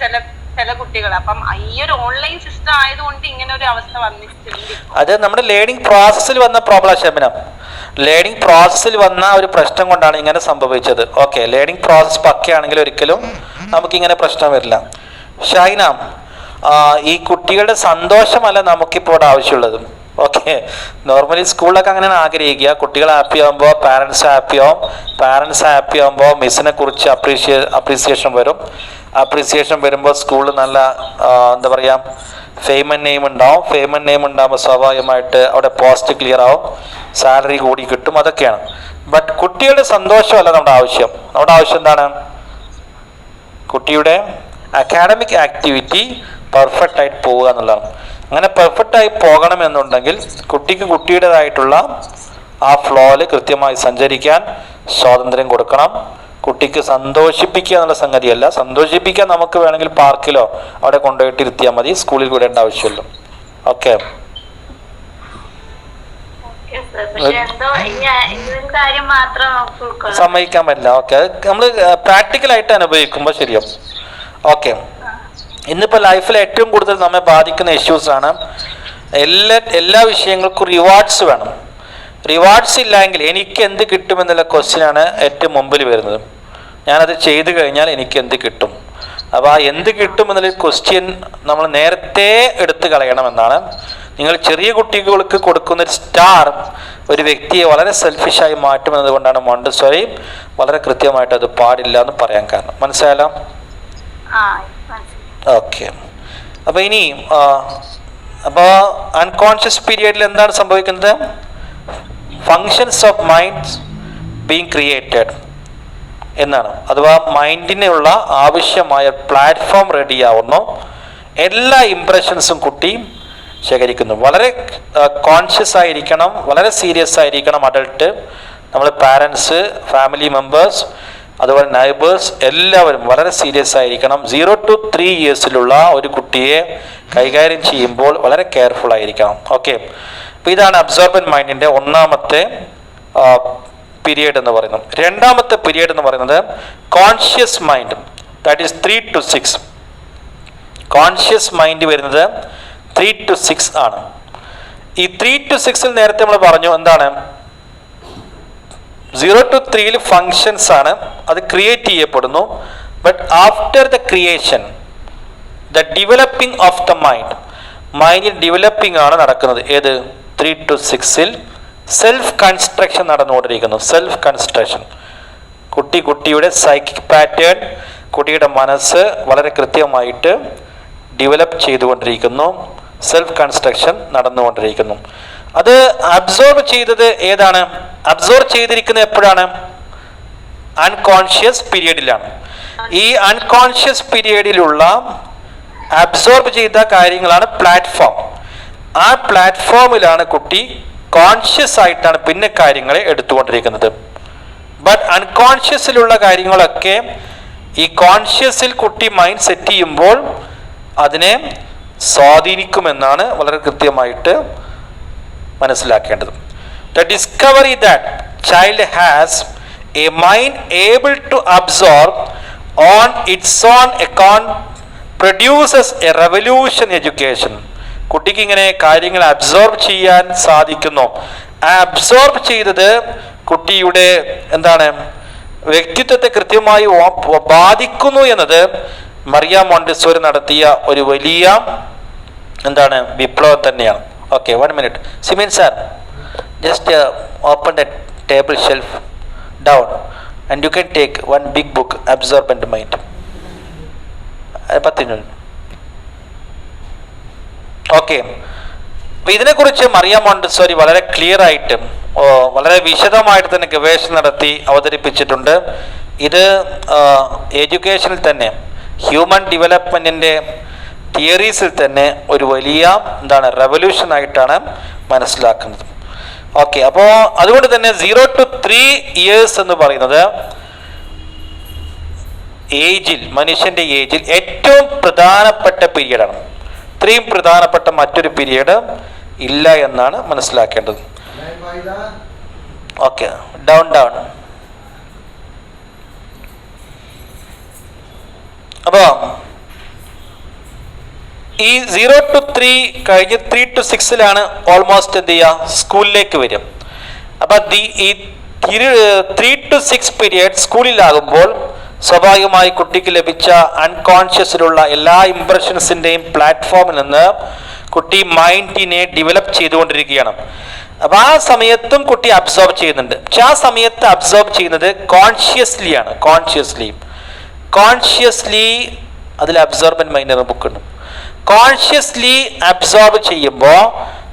ചില കുട്ടികൾ. അപ്പം ഈ ഒരു ഓൺലൈൻ സിസ്റ്റം ആയതുകൊണ്ട് ഇങ്ങനെ ഒരു അവസ്ഥ വന്നിട്ടുണ്ട്. അത് നമ്മുടെ ലേണിംഗ് പ്രോസസ്സിൽ വന്ന പ്രോബ്ലം. ശബനം, ലേണിംഗ് പ്രോസസ്സിൽ വന്ന ഒരു പ്രശ്നം കൊണ്ടാണ് ഇങ്ങനെ സംഭവിച്ചത്. ഓക്കെ, ലേണിംഗ് പ്രോസസ് പക്കയാണെങ്കിൽ ഒരിക്കലും നമുക്കിങ്ങനെ പ്രശ്നം വരില്ല. ഷൈന, ഈ കുട്ടികളുടെ സന്തോഷമല്ല നമുക്കിപ്പോൾ ഇവിടെ ആവശ്യമുള്ളത്. ഓക്കെ, നോർമലി സ്കൂളിലൊക്കെ അങ്ങനെയാണ് ആഗ്രഹിക്കുക. കുട്ടികൾ ഹാപ്പി ആകുമ്പോൾ പാരൻസ് ഹാപ്പി ആവും. പാരൻസ് ഹാപ്പി ആകുമ്പോൾ മിസ്സിനെ കുറിച്ച് അപ്രീസിയേഷൻ വരും. അപ്രീസിയേഷൻ വരുമ്പോൾ സ്കൂളിൽ നല്ല എന്താ പറയുക, ഫെയിം ആൻഡ് നെയിം ഉണ്ടാവും. ഫെയിം ആൻഡ് നെയിം ഉണ്ടാകുമ്പോൾ സ്വാഭാവികമായിട്ട് അവിടെ പോസ്റ്റ് ക്ലിയർ ആവും, സാലറി കൂടി കിട്ടും. അതൊക്കെയാണ്. ബട്ട് കുട്ടികളുടെ സന്തോഷമല്ല നമ്മുടെ ആവശ്യം. നമ്മുടെ ആവശ്യം എന്താണ്? കുട്ടിയുടെ അക്കാഡമിക് ആക്ടിവിറ്റി പെർഫെക്റ്റ് ആയിട്ട് പോവുക എന്നുള്ളതാണ്. അങ്ങനെ പെർഫെക്റ്റ് ആയി പോകണമെന്നുണ്ടെങ്കിൽ കുട്ടിക്ക് കുട്ടിയുടേതായിട്ടുള്ള ആ ഫ്ലോയിൽ കൃത്യമായി സഞ്ചരിക്കാൻ സ്വാതന്ത്ര്യം കൊടുക്കണം. കുട്ടിക്ക് സന്തോഷിപ്പിക്കുക എന്നുള്ള സംഗതിയല്ല. സന്തോഷിപ്പിക്കാൻ നമുക്ക് വേണമെങ്കിൽ പാർക്കിലോ അവിടെ കൊണ്ടുപോയിട്ട് ഇരുത്തിയാൽ മതി, സ്കൂളിൽ വിടേണ്ട ആവശ്യമില്ല. ഓക്കെ, സമ്മതിക്കാൻ പറ്റില്ല. ഓക്കെ, നമ്മൾ പ്രാക്ടിക്കലായിട്ട് അനുഭവിക്കുമ്പോൾ ശരിയാവും. ഓക്കെ, ഇന്നിപ്പോൾ ലൈഫിൽ ഏറ്റവും കൂടുതൽ നമ്മെ ബാധിക്കുന്ന ഇഷ്യൂസ് ആണ്. എല്ലാ വിഷയങ്ങൾക്കും റിവാർഡ്സ് വേണം. റിവാർഡ്സ് ഇല്ലെങ്കിൽ എനിക്ക് എന്ത് കിട്ടുമെന്നുള്ള ക്വസ്റ്റ്യനാണ് ഏറ്റവും മുമ്പിൽ വരുന്നത്. ഞാനത് ചെയ്തു കഴിഞ്ഞാൽ എനിക്ക് എന്ത് കിട്ടും? അപ്പോൾ ആ എന്ത് കിട്ടും എന്നുള്ള ക്വസ്റ്റ്യൻ നമ്മൾ നേരത്തെ എടുത്തു കളയണമെന്നാണ്. നിങ്ങൾ ചെറിയ കുട്ടികൾക്ക് കൊടുക്കുന്ന ഒരു സ്റ്റാർ ഒരു വ്യക്തിയെ വളരെ സെൽഫിഷായി മാറ്റുമെന്നത് കൊണ്ടാണ് മോണ്ടസോറി വളരെ കൃത്യമായിട്ട് അത് പാടില്ല എന്ന് പറയാൻ കാരണം. മനസ്സിലായല്ലോ? ഓക്കെ, അപ്പോൾ ഇനി അപ്പോൾ അൺകോൺഷ്യസ് പീരിയഡിൽ എന്താണ് സംഭവിക്കുന്നത്? Functions of mind being created എന്നാണ്. അഥവാ മൈൻഡിനുള്ള ആവശ്യമായ പ്ലാറ്റ്ഫോം റെഡിയാവുന്നു. എല്ലാ ഇംപ്രഷൻസും കുട്ടി ശേഖരിക്കുന്നു. വളരെ കോൺഷ്യസ് ആയിരിക്കണം, വളരെ സീരിയസ് ആയിരിക്കണം അഡൾട്ട്. നമ്മൾ പാരൻസ്, ഫാമിലി മെമ്പേഴ്സ്, അതുപോലെ നൈബേഴ്സ് എല്ലാവരും വളരെ സീരിയസ് ആയിരിക്കണം. 0 to 3 ഇയേഴ്സിലുള്ള ഒരു കുട്ടിയെ കൈകാര്യം ചെയ്യുമ്പോൾ വളരെ കെയർഫുൾ ആയിരിക്കണം. ഓക്കെ, അപ്പോൾ ഇതാണ് അബ്സോർബൻറ്റ് മൈൻഡിൻ്റെ ഒന്നാമത്തെ പീരിയഡ് എന്ന് പറയുന്നത്. രണ്ടാമത്തെ പീരിയഡ് എന്ന് പറയുന്നത് conscious mind, that is 3 to 6. Conscious mind വരുന്നത് 3 to 6 ആണ്. ഈ 3 to 6 നേരത്തെ നമ്മൾ പറഞ്ഞു എന്താണ്, 0 to 3 ഫങ്ഷൻസ് ആണ്, അത് ക്രിയേറ്റ് ചെയ്യപ്പെടുന്നു. But after the creation, the developing of the mind developing ആണ് നടക്കുന്നത്. ഏത് 3 to 6 സെൽഫ് കൺസ്ട്രക്ഷൻ നടന്നുകൊണ്ടിരിക്കുന്നു. സെൽഫ് കൺസ്ട്രക്ഷൻ, കുട്ടിയുടെ സൈക്കിക് പാറ്റേൺ, കുട്ടിയുടെ മനസ്സ് വളരെ കൃത്യമായിട്ട് ഡെവലപ്പ് ചെയ്തുകൊണ്ടിരിക്കുന്നു. സെൽഫ് കൺസ്ട്രക്ഷൻ നടന്നുകൊണ്ടിരിക്കുന്നു. അത് അബ്സോർബ് ചെയ്തത് ഏതാണ്? അബ്സോർബ് ചെയ്തിരിക്കുന്നത് എപ്പോഴാണ്? അൺകോൺഷ്യസ് പീരിയഡിലാണ്. ഈ അൺകോൺഷ്യസ് പീരിയഡിലുള്ള അബ്സോർബ് ചെയ്ത കാര്യങ്ങളാണ് പ്ലാറ്റ്ഫോം. ആ പ്ലാറ്റ്ഫോമിലാണ് കുട്ടി കോൺഷ്യസ് ആയിട്ടാണ് പിന്നെ കാര്യങ്ങളെ എടുത്തുകൊണ്ടിരിക്കുന്നത്. ബട്ട് അൺകോൺഷ്യസിലുള്ള കാര്യങ്ങളൊക്കെ ഈ കോൺഷ്യസിൽ കുട്ടി മൈൻഡ് സെറ്റ് ചെയ്യുമ്പോൾ അതിനെ സ്വാധീനിക്കുമെന്നാണ് വളരെ കൃത്യമായിട്ട് മനസ്സിലാക്കേണ്ടത്. The discovery that child has a mind able to absorb on its own account produces a revolution education. കുട്ടിക്ക് ഇങ്ങനെ കാര്യങ്ങൾ അബ്സോർബ് ചെയ്യാൻ സാധിക്കുന്നു. ആ അബ്സോർബ് ചെയ്തത് കുട്ടിയുടെ എന്താണ് വ്യക്തിത്വത്തെ കൃത്യമായി ബാധിക്കുന്നു എന്നത് മറിയ മോണ്ടിസോറി നടത്തിയ ഒരു വലിയ എന്താണ് വിപ്ലവം തന്നെയാണ്. Okay, 1 minute. Cement sir, just open the table shelf down and you can take 1 big book, absorbent mind. 10 minute. Okay, അപ്പോൾ ഇതിനെക്കുറിച്ച് മറിയ മോണ്ടിസോറി വളരെ ക്ലിയർ ആയിട്ട് വളരെ വിശദമായിട്ട് തന്നെ ഗവേഷണം നടത്തി അവതരിപ്പിച്ചിട്ടുണ്ട്. ഇത് എഡ്യൂക്കേഷനിൽ തന്നെ ഹ്യൂമൻ ഡെവലപ്മെൻറ്റിൻ്റെ തിയറീസിൽ തന്നെ ഒരു വലിയ എന്താണ് റെവല്യൂഷൻ ആയിട്ടാണ് മനസ്സിലാക്കുന്നത്. ഓക്കെ, അപ്പോൾ അതുകൊണ്ട് തന്നെ 0 to 3 ഇയേഴ്സ് എന്ന് പറയുന്നത് മനുഷ്യൻ്റെ ഏജിൽ ഏറ്റവും പ്രധാനപ്പെട്ട പീരീഡാണ്. ഇത്രയും പ്രധാനപ്പെട്ട മറ്റൊരു പീരീഡ് ഇല്ല എന്നാണ് മനസ്സിലാക്കേണ്ടത്. Okay, down. അപ്പോൾ ഈ 0 to 3 കഴിഞ്ഞ് 3 to 6 ഓൾമോസ്റ്റ് എന്ത് ചെയ്യുക, സ്കൂളിലേക്ക് വരും. അപ്പം ഈ 3 to 6 പീരിയഡ് സ്കൂളിലാകുമ്പോൾ സ്വാഭാവികമായി കുട്ടിക്ക് ലഭിച്ച അൺകോൺഷ്യസിലുള്ള എല്ലാ ഇംപ്രഷൻസിൻ്റെയും പ്ലാറ്റ്ഫോമിൽ നിന്ന് കുട്ടി മൈൻഡിനെ ഡെവലപ്പ് ചെയ്തുകൊണ്ടിരിക്കുകയാണ്. അപ്പോൾ ആ സമയത്തും കുട്ടി അബ്സോർബ് ചെയ്യുന്നുണ്ട്. പക്ഷെ ആ സമയത്ത് അബ്സോർബ് ചെയ്യുന്നത് കോൺഷ്യസ്ലിയാണ്. കോൺഷ്യസ്ലി അതിൽ അബ്സോർബൻറ്റ് മൈൻഡ് എന്ന ബുക്കുണ്ട്. കോൺഷ്യസ്ലി അബ്സോർബ് ചെയ്യുമ്പോൾ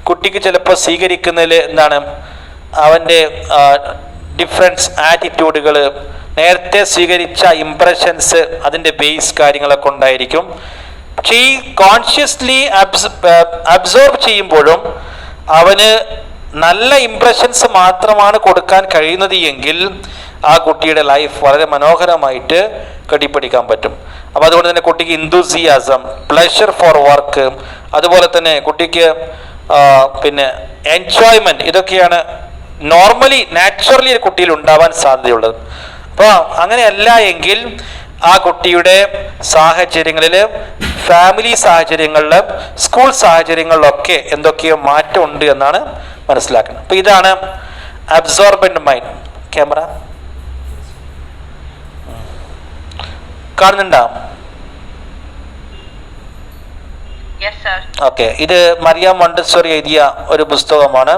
കുട്ടിക്ക് ചിലപ്പോൾ സ്വീകരിക്കുന്നതിൽ എന്താണ് അവൻ്റെ ഡിഫറൻസ് ആറ്റിറ്റ്യൂഡുകൾ, നേരത്തെ സ്വീകരിച്ച ഇംപ്രഷൻസ്, അതിൻ്റെ ബേസ് കാര്യങ്ങളൊക്കെ ഉണ്ടായിരിക്കും. പക്ഷേ ഈ കോൺഷ്യസ്ലി അബ്സോർബ് ചെയ്യുമ്പോഴും അവന് നല്ല ഇംപ്രഷൻസ് മാത്രമാണ് കൊടുക്കാൻ കഴിയുന്നത് എങ്കിൽ ആ കുട്ടിയുടെ ലൈഫ് വളരെ മനോഹരമായിട്ട് കെട്ടിപ്പിടിക്കാൻ പറ്റും. അപ്പോൾ അതുകൊണ്ട് തന്നെ കുട്ടിക്ക് ഇന്തൂസിയാസം, പ്ലഷർ ഫോർ വർക്ക്, അതുപോലെ തന്നെ കുട്ടിക്ക് പിന്നെ എൻജോയ്മെൻറ്റ്, ഇതൊക്കെയാണ് നോർമലി നാച്ചുറലി കുട്ടിയിൽ ഉണ്ടാവാൻ സാധ്യതയുള്ളത്. അപ്പോൾ അങ്ങനെയല്ല എങ്കിൽ ആ കുട്ടിയുടെ സാഹചര്യങ്ങളിൽ, ഫാമിലി സാഹചര്യങ്ങളിൽ, സ്കൂൾ സാഹചര്യങ്ങളിലൊക്കെ എന്തൊക്കെയോ മാറ്റമുണ്ട് എന്നാണ് മനസ്സിലാക്കുന്നത്. അപ്പോൾ ഇതാണ് അബ്സോർബൻറ്റ് മൈൻഡ്. ക്യാമറ കാണുന്നുണ്ടോ? ഓക്കെ, ഇത് മറിയ മോണ്ടിസോറി എഴുതിയ ഒരു പുസ്തകമാണ്,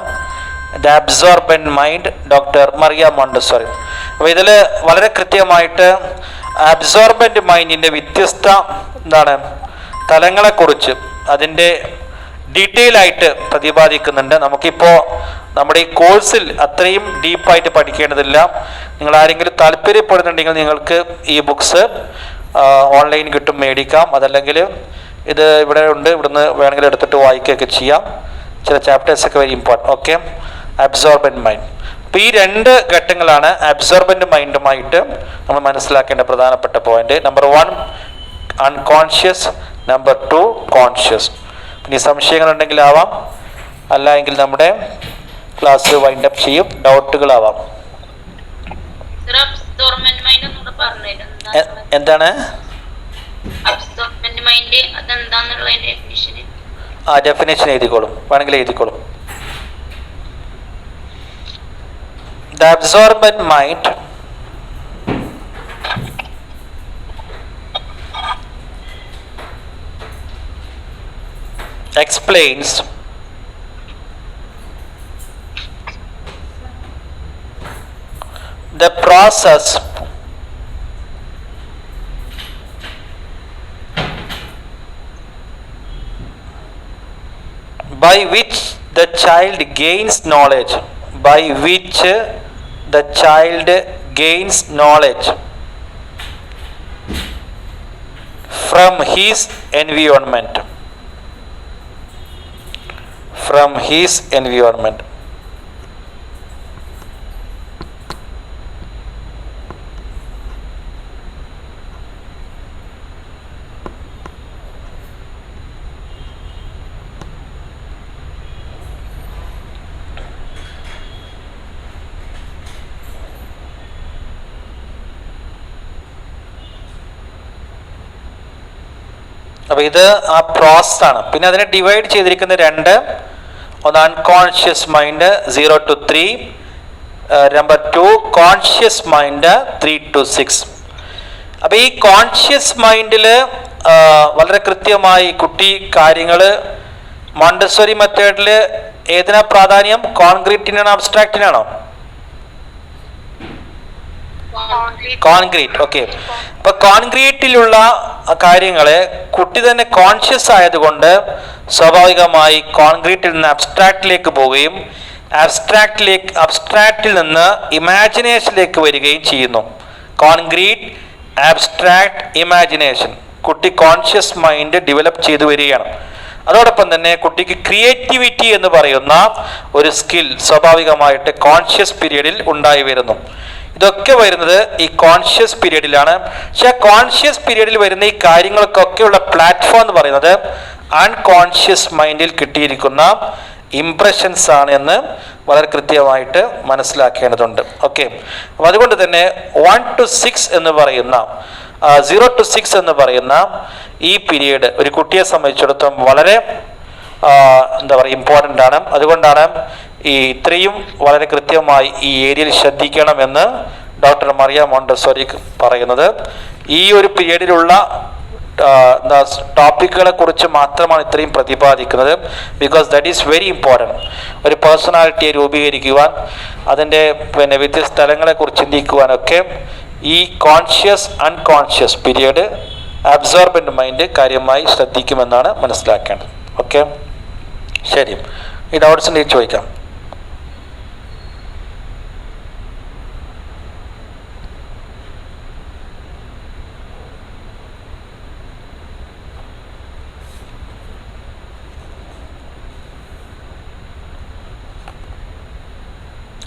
the absorbent mind, doctor Maria Montessori. അപ്പോൾ ഇതിൽ വളരെ കൃത്യമായിട്ട് അബ്സോർബൻറ്റ് മൈൻഡിൻ്റെ വ്യത്യസ്ത തലങ്ങളെക്കുറിച്ച് അതിൻ്റെ ഡീറ്റെയിൽ ആയിട്ട് പ്രതിപാദിക്കുന്നുണ്ട്. നമുക്കിപ്പോൾ നമ്മുടെ ഈ കോഴ്സിൽ അത്രയും ഡീപ്പായിട്ട് പഠിക്കേണ്ടതില്ല. നിങ്ങൾ ആരെങ്കിലും താല്പര്യപ്പെടുന്നുണ്ടെങ്കിൽ നിങ്ങൾക്ക് ഈ ബുക്സ് ഓൺലൈൻ കിട്ടും, മേടിക്കാം. അതല്ലെങ്കിൽ ഇത് ഇവിടെ ഉണ്ട്, ഇവിടുന്ന് വേണമെങ്കിൽ എടുത്തിട്ട് വായിക്കുകയൊക്കെ ചെയ്യാം. ചില ചാപ്റ്റേഴ്സൊക്കെ very important. Okay, absorbent mind. അപ്പോൾ ഈ 2 ഘട്ടങ്ങളാണ് അബ്സോർബൻ്റ് മൈൻഡുമായിട്ട് നമ്മൾ മനസ്സിലാക്കേണ്ട പ്രധാനപ്പെട്ട point. Number 1 unconscious, number 2 conscious. ഇനി സംശയങ്ങളുണ്ടെങ്കിൽ ആവാം, അല്ല എങ്കിൽ നമ്മുടെ ക്ലാസ് വൈൻഡ് അപ്പ് ചെയ്യും. ഡൗട്ടുകളാവാം. എന്താണ് ഡെഫിനേഷൻ എഴുതിക്കോളും, വേണമെങ്കിൽ എഴുതിക്കോളും. The absorbent mind explains the process by which the child gains knowledge, by which the child gains knowledge from his environment, from his environment. അപ്പോൾ ഇത് ആ പ്രോസസ്സാണ്. പിന്നെ അതിനെ ഡിവൈഡ് ചെയ്തിരിക്കുന്ന 2, ഒന്ന് unconscious mind 0 to 3, number 2 conscious mind 3 to 6. അപ്പോൾ ഈ കോൺഷ്യസ് മൈൻഡിൽ വളരെ കൃത്യമായി കുട്ടി കാര്യങ്ങൾ മോണ്ടസറി മെത്തേഡിൽ ഏതിനാ പ്രാധാന്യം? കോൺക്രീറ്റിനാണോ അബ്സ്ട്രാക്റ്റിനാണോ? കോൺക്രീറ്റ്. ഓക്കെ. അപ്പൊ കോൺക്രീറ്റിലുള്ള കാര്യങ്ങളെ കുട്ടി തന്നെ കോൺഷ്യസ് ആയതുകൊണ്ട് സ്വാഭാവികമായി കോൺക്രീറ്റിൽ നിന്ന് അബ്സ്ട്രാക്റ്റിലേക്ക് പോവുകയും അബ്സ്ട്രാക്റ്റിൽ നിന്ന് ഇമാജിനേഷനിലേക്ക് വരികയും ചെയ്യുന്നു. Concrete, abstract, imagination. കുട്ടി കോൺഷ്യസ് മൈൻഡ് ഡെവലപ്പ് ചെയ്തു വരികയാണ്. അതോടൊപ്പം തന്നെ കുട്ടിക്ക് ക്രിയേറ്റിവിറ്റി എന്ന് പറയുന്ന ഒരു സ്കിൽ സ്വാഭാവികമായിട്ട് കോൺഷ്യസ് പീരീഡിൽ ഉണ്ടായി വരുന്നു. ഇതൊക്കെ വരുന്നത് ഈ കോൺഷ്യസ് പീരീഡിലാണ്. പക്ഷെ ആ കോൺഷ്യസ് പീരീഡിൽ വരുന്ന ഈ കാര്യങ്ങൾക്കൊക്കെയുള്ള പ്ലാറ്റ്ഫോം എന്ന് പറയുന്നത് അൺകോൺഷ്യസ് മൈൻഡിൽ കിട്ടിയിരിക്കുന്ന ഇംപ്രഷൻസ് ആണ് എന്ന് വളരെ കൃത്യമായിട്ട് മനസ്സിലാക്കേണ്ടതുണ്ട്. ഓക്കെ. അപ്പം അതുകൊണ്ട് തന്നെ 1 to 6 എന്ന് പറയുന്ന 0 to 6 എന്ന് പറയുന്ന ഈ പീരീഡ് ഒരു കുട്ടിയെ സംബന്ധിച്ചിടത്തോളം വളരെ എന്താ പറയുക ഇമ്പോർട്ടൻ്റ് ആണ്. അതുകൊണ്ടാണ് ഈ ഇത്രയും വളരെ കൃത്യമായി ഈ ഏരിയയിൽ ശ്രദ്ധിക്കണമെന്ന് ഡോക്ടർ മറിയ മോണ്ടസോറി പറയുന്നത്. ഈ ഒരു പീരീഡിലുള്ള ടോപ്പിക്കുകളെ കുറിച്ച് മാത്രമാണ് ഇത്രയും പ്രതിപാദിക്കുന്നത്. Because that is very important. ഒരു പേഴ്സണാലിറ്റിയെ രൂപീകരിക്കുവാൻ, അതിൻ്റെ വ്യത്യസ്ത തലങ്ങളെക്കുറിച്ച് ചിന്തിക്കുവാനൊക്കെ ഈ conscious unconscious period absorbent mind കാര്യമായി ശ്രദ്ധിക്കുമെന്നാണ് മനസ്സിലാക്കേണ്ടത്. ഓക്കെ, ശരി. ഈ ഡൗട്ട്സ് ഉണ്ടെങ്കിൽ ചോദിക്കാം.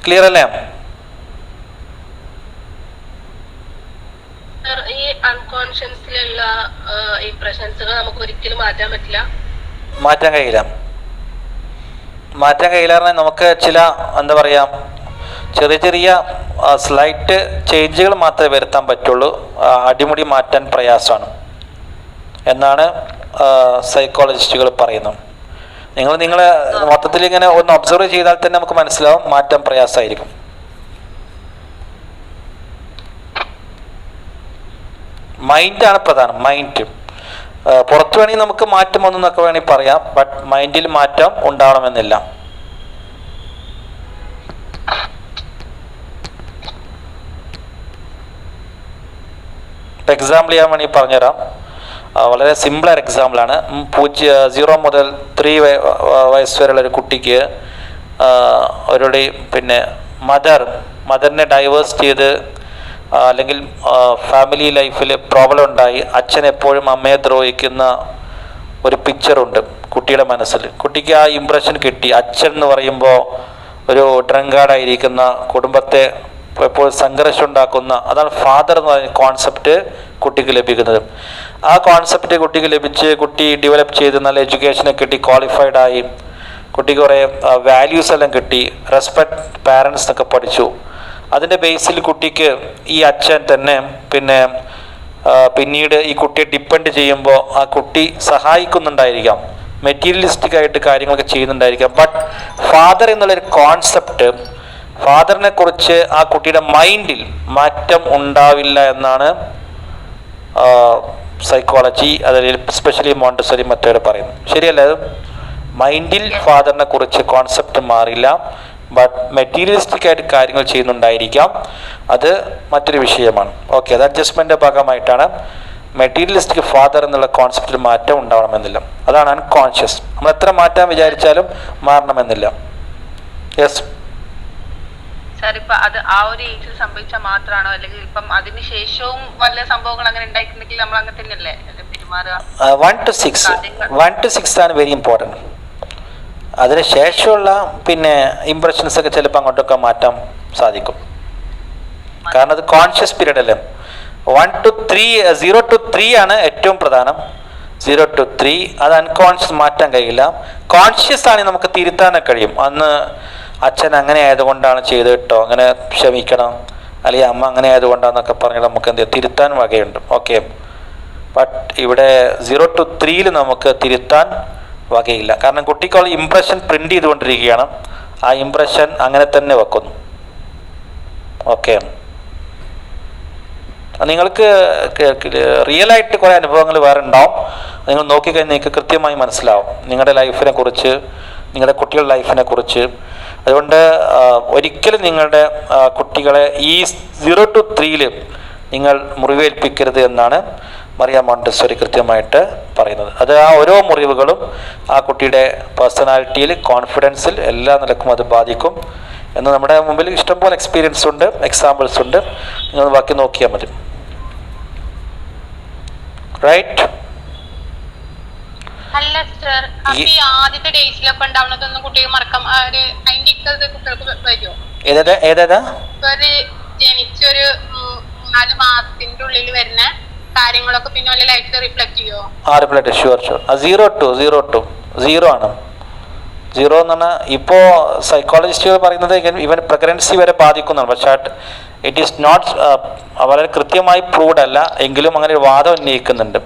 ക്ലിയർ അല്ലേ? ഈ അൺകോൺഷ്യസിലുള്ള ഇംപ്രഷൻസുകൾ നമുക്ക് ഒരിക്കലും മാറ്റാൻ പറ്റില്ല. മാറ്റാൻ കഴിയില്ല. നമുക്ക് ചില എന്താ പറയുക ചെറിയ ചെറിയ സ്ലൈറ്റ് ചേഞ്ചുകൾ മാത്രമേ വരുത്താൻ പറ്റുള്ളൂ. അടിമുടി മാറ്റാൻ പ്രയാസമാണ് എന്നാണ് സൈക്കോളജിസ്റ്റുകൾ പറയുന്നത്. നിങ്ങൾ മൊത്തത്തിൽ ഇങ്ങനെ ഒന്ന് ഒബ്സർവ് ചെയ്താൽ തന്നെ നമുക്ക് മനസ്സിലാവും മാറ്റാൻ പ്രയാസമായിരിക്കും. മൈൻഡാണ് പ്രധാനം. മൈൻഡ് പുറത്ത് വേണമെങ്കിൽ നമുക്ക് മാറ്റം ഒന്നൊക്കെ വേണമെങ്കിൽ പറയാം, ബട്ട് മൈൻഡിൽ മാറ്റം ഉണ്ടാവണമെന്നില്ല. എക്സാമ്പിൾ ചെയ്യാൻ വേണമെങ്കിൽ പറഞ്ഞുതരാം. വളരെ സിമ്പിളായ എക്സാമ്പിളാണ്. 0 മുതൽ 3 വയസ്സ് വരെയുള്ള ഒരു കുട്ടിക്ക് അവരുടെ മദറിനെ ഡൈവേഴ്സ് ചെയ്ത് അല്ലെങ്കിൽ ഫാമിലി ലൈഫിൽ പ്രോബ്ലം ഉണ്ടായി അച്ഛൻ എപ്പോഴും അമ്മയെ ദ്രോഹിക്കുന്ന ഒരു പിക്ചറുണ്ട് കുട്ടിയുടെ മനസ്സിൽ. കുട്ടിക്ക് ആ ഇംപ്രഷൻ കിട്ടി. അച്ഛൻ എന്ന് പറയുമ്പോൾ ഒരു ഡ്രങ്കാർഡായിരിക്കുന്ന, കുടുംബത്തെ എപ്പോൾ സംഘർഷം ഉണ്ടാക്കുന്ന, അതാണ് ഫാദർ എന്ന് പറയുന്ന കോൺസെപ്റ്റ് കുട്ടിക്ക് ലഭിക്കുന്നത്. ആ കോൺസെപ്റ്റ് കുട്ടിക്ക് ലഭിച്ച് കുട്ടി ഡെവലപ്പ് ചെയ്ത് നല്ല എഡ്യൂക്കേഷനൊക്കെ കിട്ടി, ക്വാളിഫൈഡ് ആയി, കുട്ടിക്ക് കുറേ വാല്യൂസ് എല്ലാം കിട്ടി, റെസ്പെക്ട് പാരൻസ് എന്നൊക്കെ പഠിച്ചു. അതിൻ്റെ ബേസിൽ കുട്ടിക്ക് ഈ അച്ഛൻ തന്നെ പിന്നീട് ഈ കുട്ടിയെ ഡിപ്പെൻഡ് ചെയ്യുമ്പോൾ ആ കുട്ടി സഹായിക്കുന്നുണ്ടായിരിക്കാം, മെറ്റീരിയലിസ്റ്റിക് ആയിട്ട് കാര്യങ്ങളൊക്കെ ചെയ്യുന്നുണ്ടായിരിക്കാം. ബട്ട് ഫാദർ എന്നുള്ളൊരു കോൺസെപ്റ്റ്, ഫാദറിനെ കുറിച്ച് ആ കുട്ടിയുടെ മൈൻഡിൽ മാറ്റം ഉണ്ടാവില്ല എന്നാണ് സൈക്കോളജി, അതിൽ എസ്പെഷ്യലി മോണ്ടസറി മെത്തേഡ് പറയുന്നത്. ശരിയല്ലേ? അത് മൈൻഡിൽ ഫാദറിനെ കുറിച്ച് കോൺസെപ്റ്റ് മാറില്ല, ബട്ട് മെറ്റീരിയലിസ്റ്റിക് ആയിട്ട് കാര്യങ്ങൾ ചെയ്യുന്നുണ്ടായിരിക്കാം, അത് മറ്റൊരു വിഷയമാണ്. ഓക്കെ, അത് അഡ്ജസ്റ്റ്മെൻറ്റിൻ്റെ ഭാഗമായിട്ടാണ്. മെറ്റീരിയലിസ്റ്റിക് ഫാദർ എന്നുള്ള കോൺസെപ്റ്റിൽ മാറ്റം ഉണ്ടാവണമെന്നില്ല, അതാണ് അൺകോൺഷ്യസ്. നമ്മൾ എത്ര മാറ്റാൻ വിചാരിച്ചാലും മാറണമെന്നില്ല. യെസ് സാർ, ഇപ്പൊ അത് ആ ഒരു ഏജിൽ സംഭവിച്ചാൽ മാത്രമാണോ, അല്ലെങ്കിൽ ഇപ്പം അതിന് ശേഷവും വല്ല സംഭവങ്ങൾ അങ്ങനെ ഉണ്ടായിട്ടുണ്ടെങ്കിൽ നമ്മൾ അങ്ങനെ തന്നെയല്ലേ പെരുമാറുക? 1 to 6 ആണ് വെരി ഇമ്പോർട്ടൻറ്റ്. അതിന് ശേഷമുള്ള ഇംപ്രഷൻസ് ഒക്കെ ചിലപ്പോൾ അങ്ങോട്ടൊക്കെ മാറ്റാൻ സാധിക്കും, കാരണം അത് കോൺഷ്യസ് പീരീഡ് അല്ലേ. 0 to 3 ആണ് ഏറ്റവും പ്രധാനം. 0 to 3 അത് അൺകോൺഷ്യസ് മാറ്റാൻ കഴിയില്ല. കോൺഷ്യസ് ആണെങ്കിൽ നമുക്ക് തിരുത്താനൊക്കെ കഴിയും. അന്ന് അച്ഛൻ അങ്ങനെ ആയതുകൊണ്ടാണ് ചെയ്ത് കേട്ടോ, അങ്ങനെ ക്ഷമിക്കണം, അല്ലെങ്കിൽ അമ്മ അങ്ങനെ ആയതുകൊണ്ടാണെന്നൊക്കെ പറഞ്ഞാൽ നമുക്ക് എന്ത് തിരുത്താൻ വകയുണ്ട്. ഓക്കെ, ബട്ട് ഇവിടെ 0 to 3 നമുക്ക് തിരുത്താൻ വകയില്ല, കാരണം കുട്ടിക്കുള്ള ഇംപ്രഷൻ പ്രിന്റ് ചെയ്തുകൊണ്ടിരിക്കുകയാണ്, ആ ഇംപ്രഷൻ അങ്ങനെ തന്നെ വെക്കുന്നു. ഓക്കെ, നിങ്ങൾക്ക് റിയലായിട്ട് കുറേ അനുഭവങ്ങൾ വേറെ ഉണ്ടാവും. നിങ്ങൾ നോക്കിക്കഴിഞ്ഞാൽ നിങ്ങൾക്ക് കൃത്യമായി മനസ്സിലാവും നിങ്ങളുടെ ലൈഫിനെ കുറിച്ച്, നിങ്ങളുടെ കുട്ടികളുടെ ലൈഫിനെ കുറിച്ച്. അതുകൊണ്ട് ഒരിക്കലും നിങ്ങളുടെ കുട്ടികളെ ഈ 0 to 3 നിങ്ങൾ മുറിവേൽപ്പിക്കരുത് എന്നാണ് മറിയ മോണ്ടസറി കൃത്യമായിട്ട് പറയുന്നത്. അത് ആ ഓരോ മുറിവുകളും ആ കുട്ടിയുടെ പേഴ്സണാലിറ്റിയിൽ, കോൺഫിഡൻസിൽ എല്ലാ നിലക്കും അത് ബാധിക്കും എന്ന് നമ്മുടെ മുമ്പിൽ ഇഷ്ടംപോലെ എക്സ്പീരിയൻസ് ഉണ്ട്, എക്സാമ്പിൾസ് ഉണ്ട്. നിങ്ങൾ ബാക്കി നോക്കിയാൽ മതി. റൈറ്റ്? അല്ല സർ, അപ്പൊ ഈ ആദ്യത്തെ ഡേയ്സിലൊക്കെ ഉണ്ടാവുന്നതൊന്നും കുട്ടികൾ മറക്കാം, കുട്ടികൾക്ക് വരുമോ? ഏതാ ഒരു ജനിച്ചൊരു 4 മാസത്തിന്റെ ഉള്ളിൽ വരുന്ന കാര്യങ്ങളൊക്കെ പിന്നെ വല്ല ലൈഫിൽ റിഫ്ലക്ട് ചെയ്യുമോ? Reflect, sure. 0 to 0 ആണ്. 0 എന്ന് പറഞ്ഞാൽ ഇപ്പോൾ സൈക്കോളജിസ്റ്റുകൾ പറയുന്നത് ഇവൻ പ്രഗ്നൻസി വരെ ബാധിക്കുന്നതാണ്, പക്ഷേ ഇറ്റ് ഈസ് നോട്ട് വളരെ കൃത്യമായി പ്രൂവ്ഡ് അല്ല, എങ്കിലും അങ്ങനെ ഒരു വാദം ഉന്നയിക്കുന്നുണ്ട്.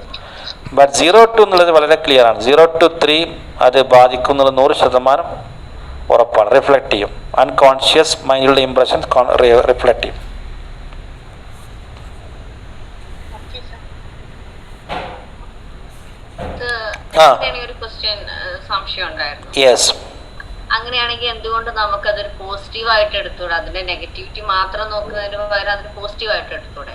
ബട്ട് 0 to എന്നുള്ളത് വളരെ ക്ലിയർ ആണ്. 0 to 3 അത് ബാധിക്കുന്നത് 100% ഉറപ്പാണ്, റിഫ്ലക്ട് ചെയ്യും. അൺകോൺഷ്യസ് മൈൻഡിലുള്ള ഇംപ്രഷൻ റിഫ്ലക്ട് ചെയ്യും. ഒരു ക്വസ്റ്റ്യൻ സംശയം ഉണ്ടായിരുന്നു. യെസ്. അങ്ങനെയാണെങ്കിൽ എന്തുകൊണ്ട് നമുക്കതൊരു പോസിറ്റീവായിട്ട് എടുത്തൂടെ? അതിന്റെ നെഗറ്റിവിറ്റി മാത്രം നോക്കുന്നതിന് പകരം അതിന് പോസിറ്റീവായിട്ട് എടുത്തൂടെ?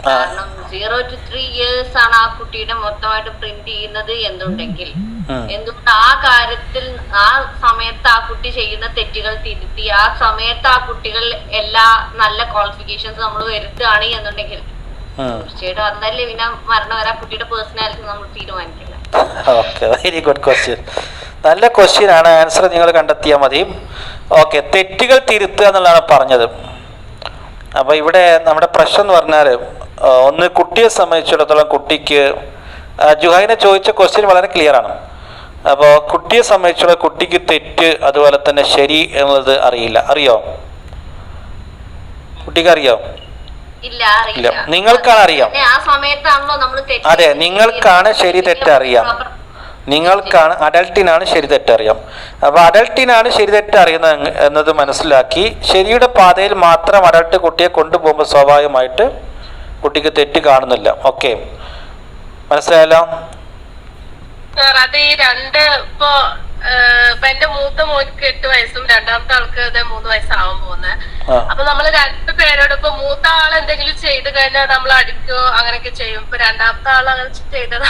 കാരണം 0 to 3 years ആണ് ആ കുട്ടിയുടെ മൊത്തമായിട്ട് പ്രിന്റ് ചെയ്യുന്നത് എന്നുണ്ടെങ്കിൽ എന്തുകൊണ്ട് ആ കാര്യത്തിൽ ആ സമയത്ത് ആ കുട്ടി ചെയ്യുന്ന തെറ്റുകൾ തിരുത്തി ആ സമയത്ത് ആ കുട്ടികൾ എല്ലാ നല്ല ക്വാളിഫിക്കേഷൻസ് നമ്മൾ വരുത്തുകയാണ് എന്നുണ്ടെങ്കിൽ തീർച്ചയായിട്ടും അതല്ലേ പിന്നെ മരണം വരെ ആ കുട്ടിയുടെ പേഴ്സണാലിറ്റി നമ്മൾ തീരുമാനിക്കില്ല. Okay, very good question. നല്ല ക്വസ്റ്റ്യൻ ആണ്, ആൻസർ നിങ്ങൾ കണ്ടെത്തിയാൽ മതി. ഓക്കെ, തെറ്റുകൾ തിരുത്തുക എന്നുള്ളതാണ് പറഞ്ഞത്. അപ്പോൾ ഇവിടെ നമ്മുടെ പ്രശ്നം എന്ന് പറഞ്ഞാൽ, ഒന്ന് കുട്ടിയെ സംബന്ധിച്ചിടത്തോളം കുട്ടിക്ക് ജുഹൈനെ ചോദിച്ച ക്വസ്റ്റ്യൻ വളരെ ക്ലിയർ ആണ്. അപ്പോൾ കുട്ടിയെ സംബന്ധിച്ചുള്ള കുട്ടിക്ക് തെറ്റ് അതുപോലെ തന്നെ ശരി എന്നുള്ളത് അറിയില്ല. അറിയോ? കുട്ടിക്ക് അറിയോ? ഇല്ല, നിങ്ങൾക്കാണ് അറിയാം. അതെ, നിങ്ങൾക്കാണ് ശരി തെറ്ററിയാം. നിങ്ങൾക്കാണ്, അഡൽട്ടിനാണ് ശരി തെറ്ററിയാം. അപ്പോൾ അഡൽട്ടിനാണ് ശരി തെറ്ററിയുന്നത് എന്നത് മനസ്സിലാക്കി ശരിയുടെ പാതയിൽ മാത്രം അഡൽട്ട് കുട്ടിയെ കൊണ്ടുപോകുമ്പോൾ സ്വാഭാവികമായിട്ട് കുട്ടിക്ക് തെറ്റ് കാണുന്നില്ല. ഓക്കെ, മനസ്സിലായല്ലോ? അത് ഈ ഇപ്പൊ എന്റെ മൂത്ത മോനിക്ക് 8 വയസ്സും രണ്ടാമത്തെ ആൾക്ക് 3 വയസ്സാവാൻ പോകുന്നത്. അപ്പൊ നമ്മള് 2 പേരോട് ഇപ്പൊ മൂത്ത ആൾ എന്തെങ്കിലും ചെയ്ത് കഴിഞ്ഞാൽ നമ്മൾ അടിക്കോ അങ്ങനെയൊക്കെ ചെയ്യും. ഇപ്പൊ രണ്ടാമത്തെ ആൾ അങ്ങനെ ചെയ്തത്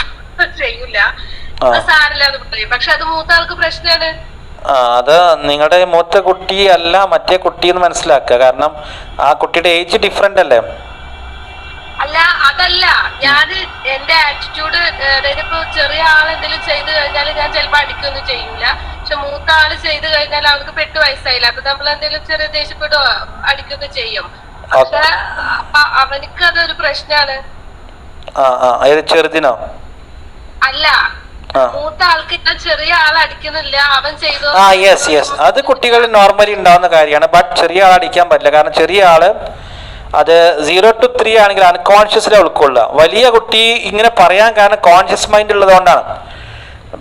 ചെയ്യൂല, സാരില്ല എന്ന് പറയും. പക്ഷെ അത് മൂത്ത ആൾക്ക് പ്രശ്നമാണ്. അത് നിങ്ങളുടെ മൂത്ത കുട്ടി അല്ല മറ്റേ കുട്ടി എന്ന് മനസ്സിലാക്കുക. കാരണം ആ കുട്ടിയുടെ ഏജ് ഡിഫറെന്റ് അല്ലേ? അല്ല അതല്ല ഞാന് എന്റെ ആറ്റിറ്റ്യൂഡ് അതായത് ഇപ്പൊ ചെറിയ ആൾ എന്തെങ്കിലും ചെയ്ത് കഴിഞ്ഞാൽ ഞാൻ ചിലപ്പോ അടിക്കൊന്നും ചെയ്യൂല. പക്ഷെ മൂത്ത ആള് ചെയ്ത് കഴിഞ്ഞാൽ അവർക്ക് 8 വയസ്സായില്ല, അപ്പൊ നമ്മൾ എന്തെങ്കിലും ചെറിയ ദേഷ്യപ്പെടുവോ അടിക്കൊക്കെ ചെയ്യും. പക്ഷെ അപ്പൊ അവനക്ക് അതൊരു പ്രശ്നാണ്. ചെറുതിനോ? അല്ല, മൂത്ത ആൾക്ക് ഞാൻ ചെറിയ ആൾ അടിക്കുന്നില്ല, അവൻ ചെയ്തു. യെസ് അത് കുട്ടികളിൽ നോർമലി ഉണ്ടാവുന്ന കാര്യമാണ്. ബട്ട് ചെറിയ ആൾ അടിക്കാൻ പറ്റില്ല. കാരണം ചെറിയ ആള് അത് 0 to 3 ആണെങ്കിൽ അൺകോൺഷ്യസിലെ ഉൾക്കൊള്ളുക. വലിയ കുട്ടി ഇങ്ങനെ പറയാൻ കാരണം കോൺഷ്യസ് മൈൻഡ് ഉള്ളതുകൊണ്ടാണ്.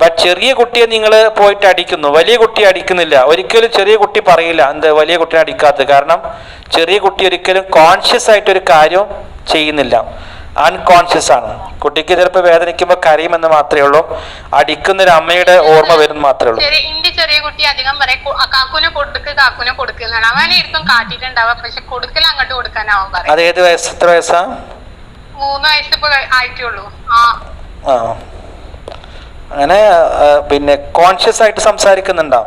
ബട്ട് ചെറിയ കുട്ടിയെ നിങ്ങൾ പോയിട്ട് അടിക്കുന്നു, വലിയ കുട്ടിയെ അടിക്കുന്നില്ല. ഒരിക്കലും ചെറിയ കുട്ടി പറയില്ല എന്ത് വലിയ കുട്ടിയെ അടിക്കാത്തത്. കാരണം ചെറിയ കുട്ടി ഒരിക്കലും കോൺഷ്യസ് ആയിട്ടൊരു കാര്യം ചെയ്യുന്നില്ല, അൺകോൺഷ്യസ് ആണ്. കുട്ടിക്ക് ചിലപ്പോൾ വേദനിക്കുമ്പോൾ കരയുമെന്ന് മാത്രമേ ഉള്ളൂ, അടിക്കുന്നൊരു അമ്മയുടെ ഓർമ്മ വരുന്ന മാത്രമേ ഉള്ളൂ. എന്റെ ചെറിയ കുട്ടി അധികം പറയും കാക്കുനെ കൊടുക്കുന്നതാണ്. അവനെ എടുത്തും കാട്ടിട്ടുണ്ടാവുക, പക്ഷെ കൊടുക്കൽ അങ്ങോട്ട് കൊടുക്കാനാവും പറയും. അത് ഏത് വയസ്സ്? എത്ര വയസ്സാ? 3 വയസ്സ് ഇപ്പൊ ആയിട്ടുള്ളൂ. അങ്ങനെ പിന്നെ കോൺഷ്യസ് ആയിട്ട് സംസാരിക്കുന്നുണ്ടോ?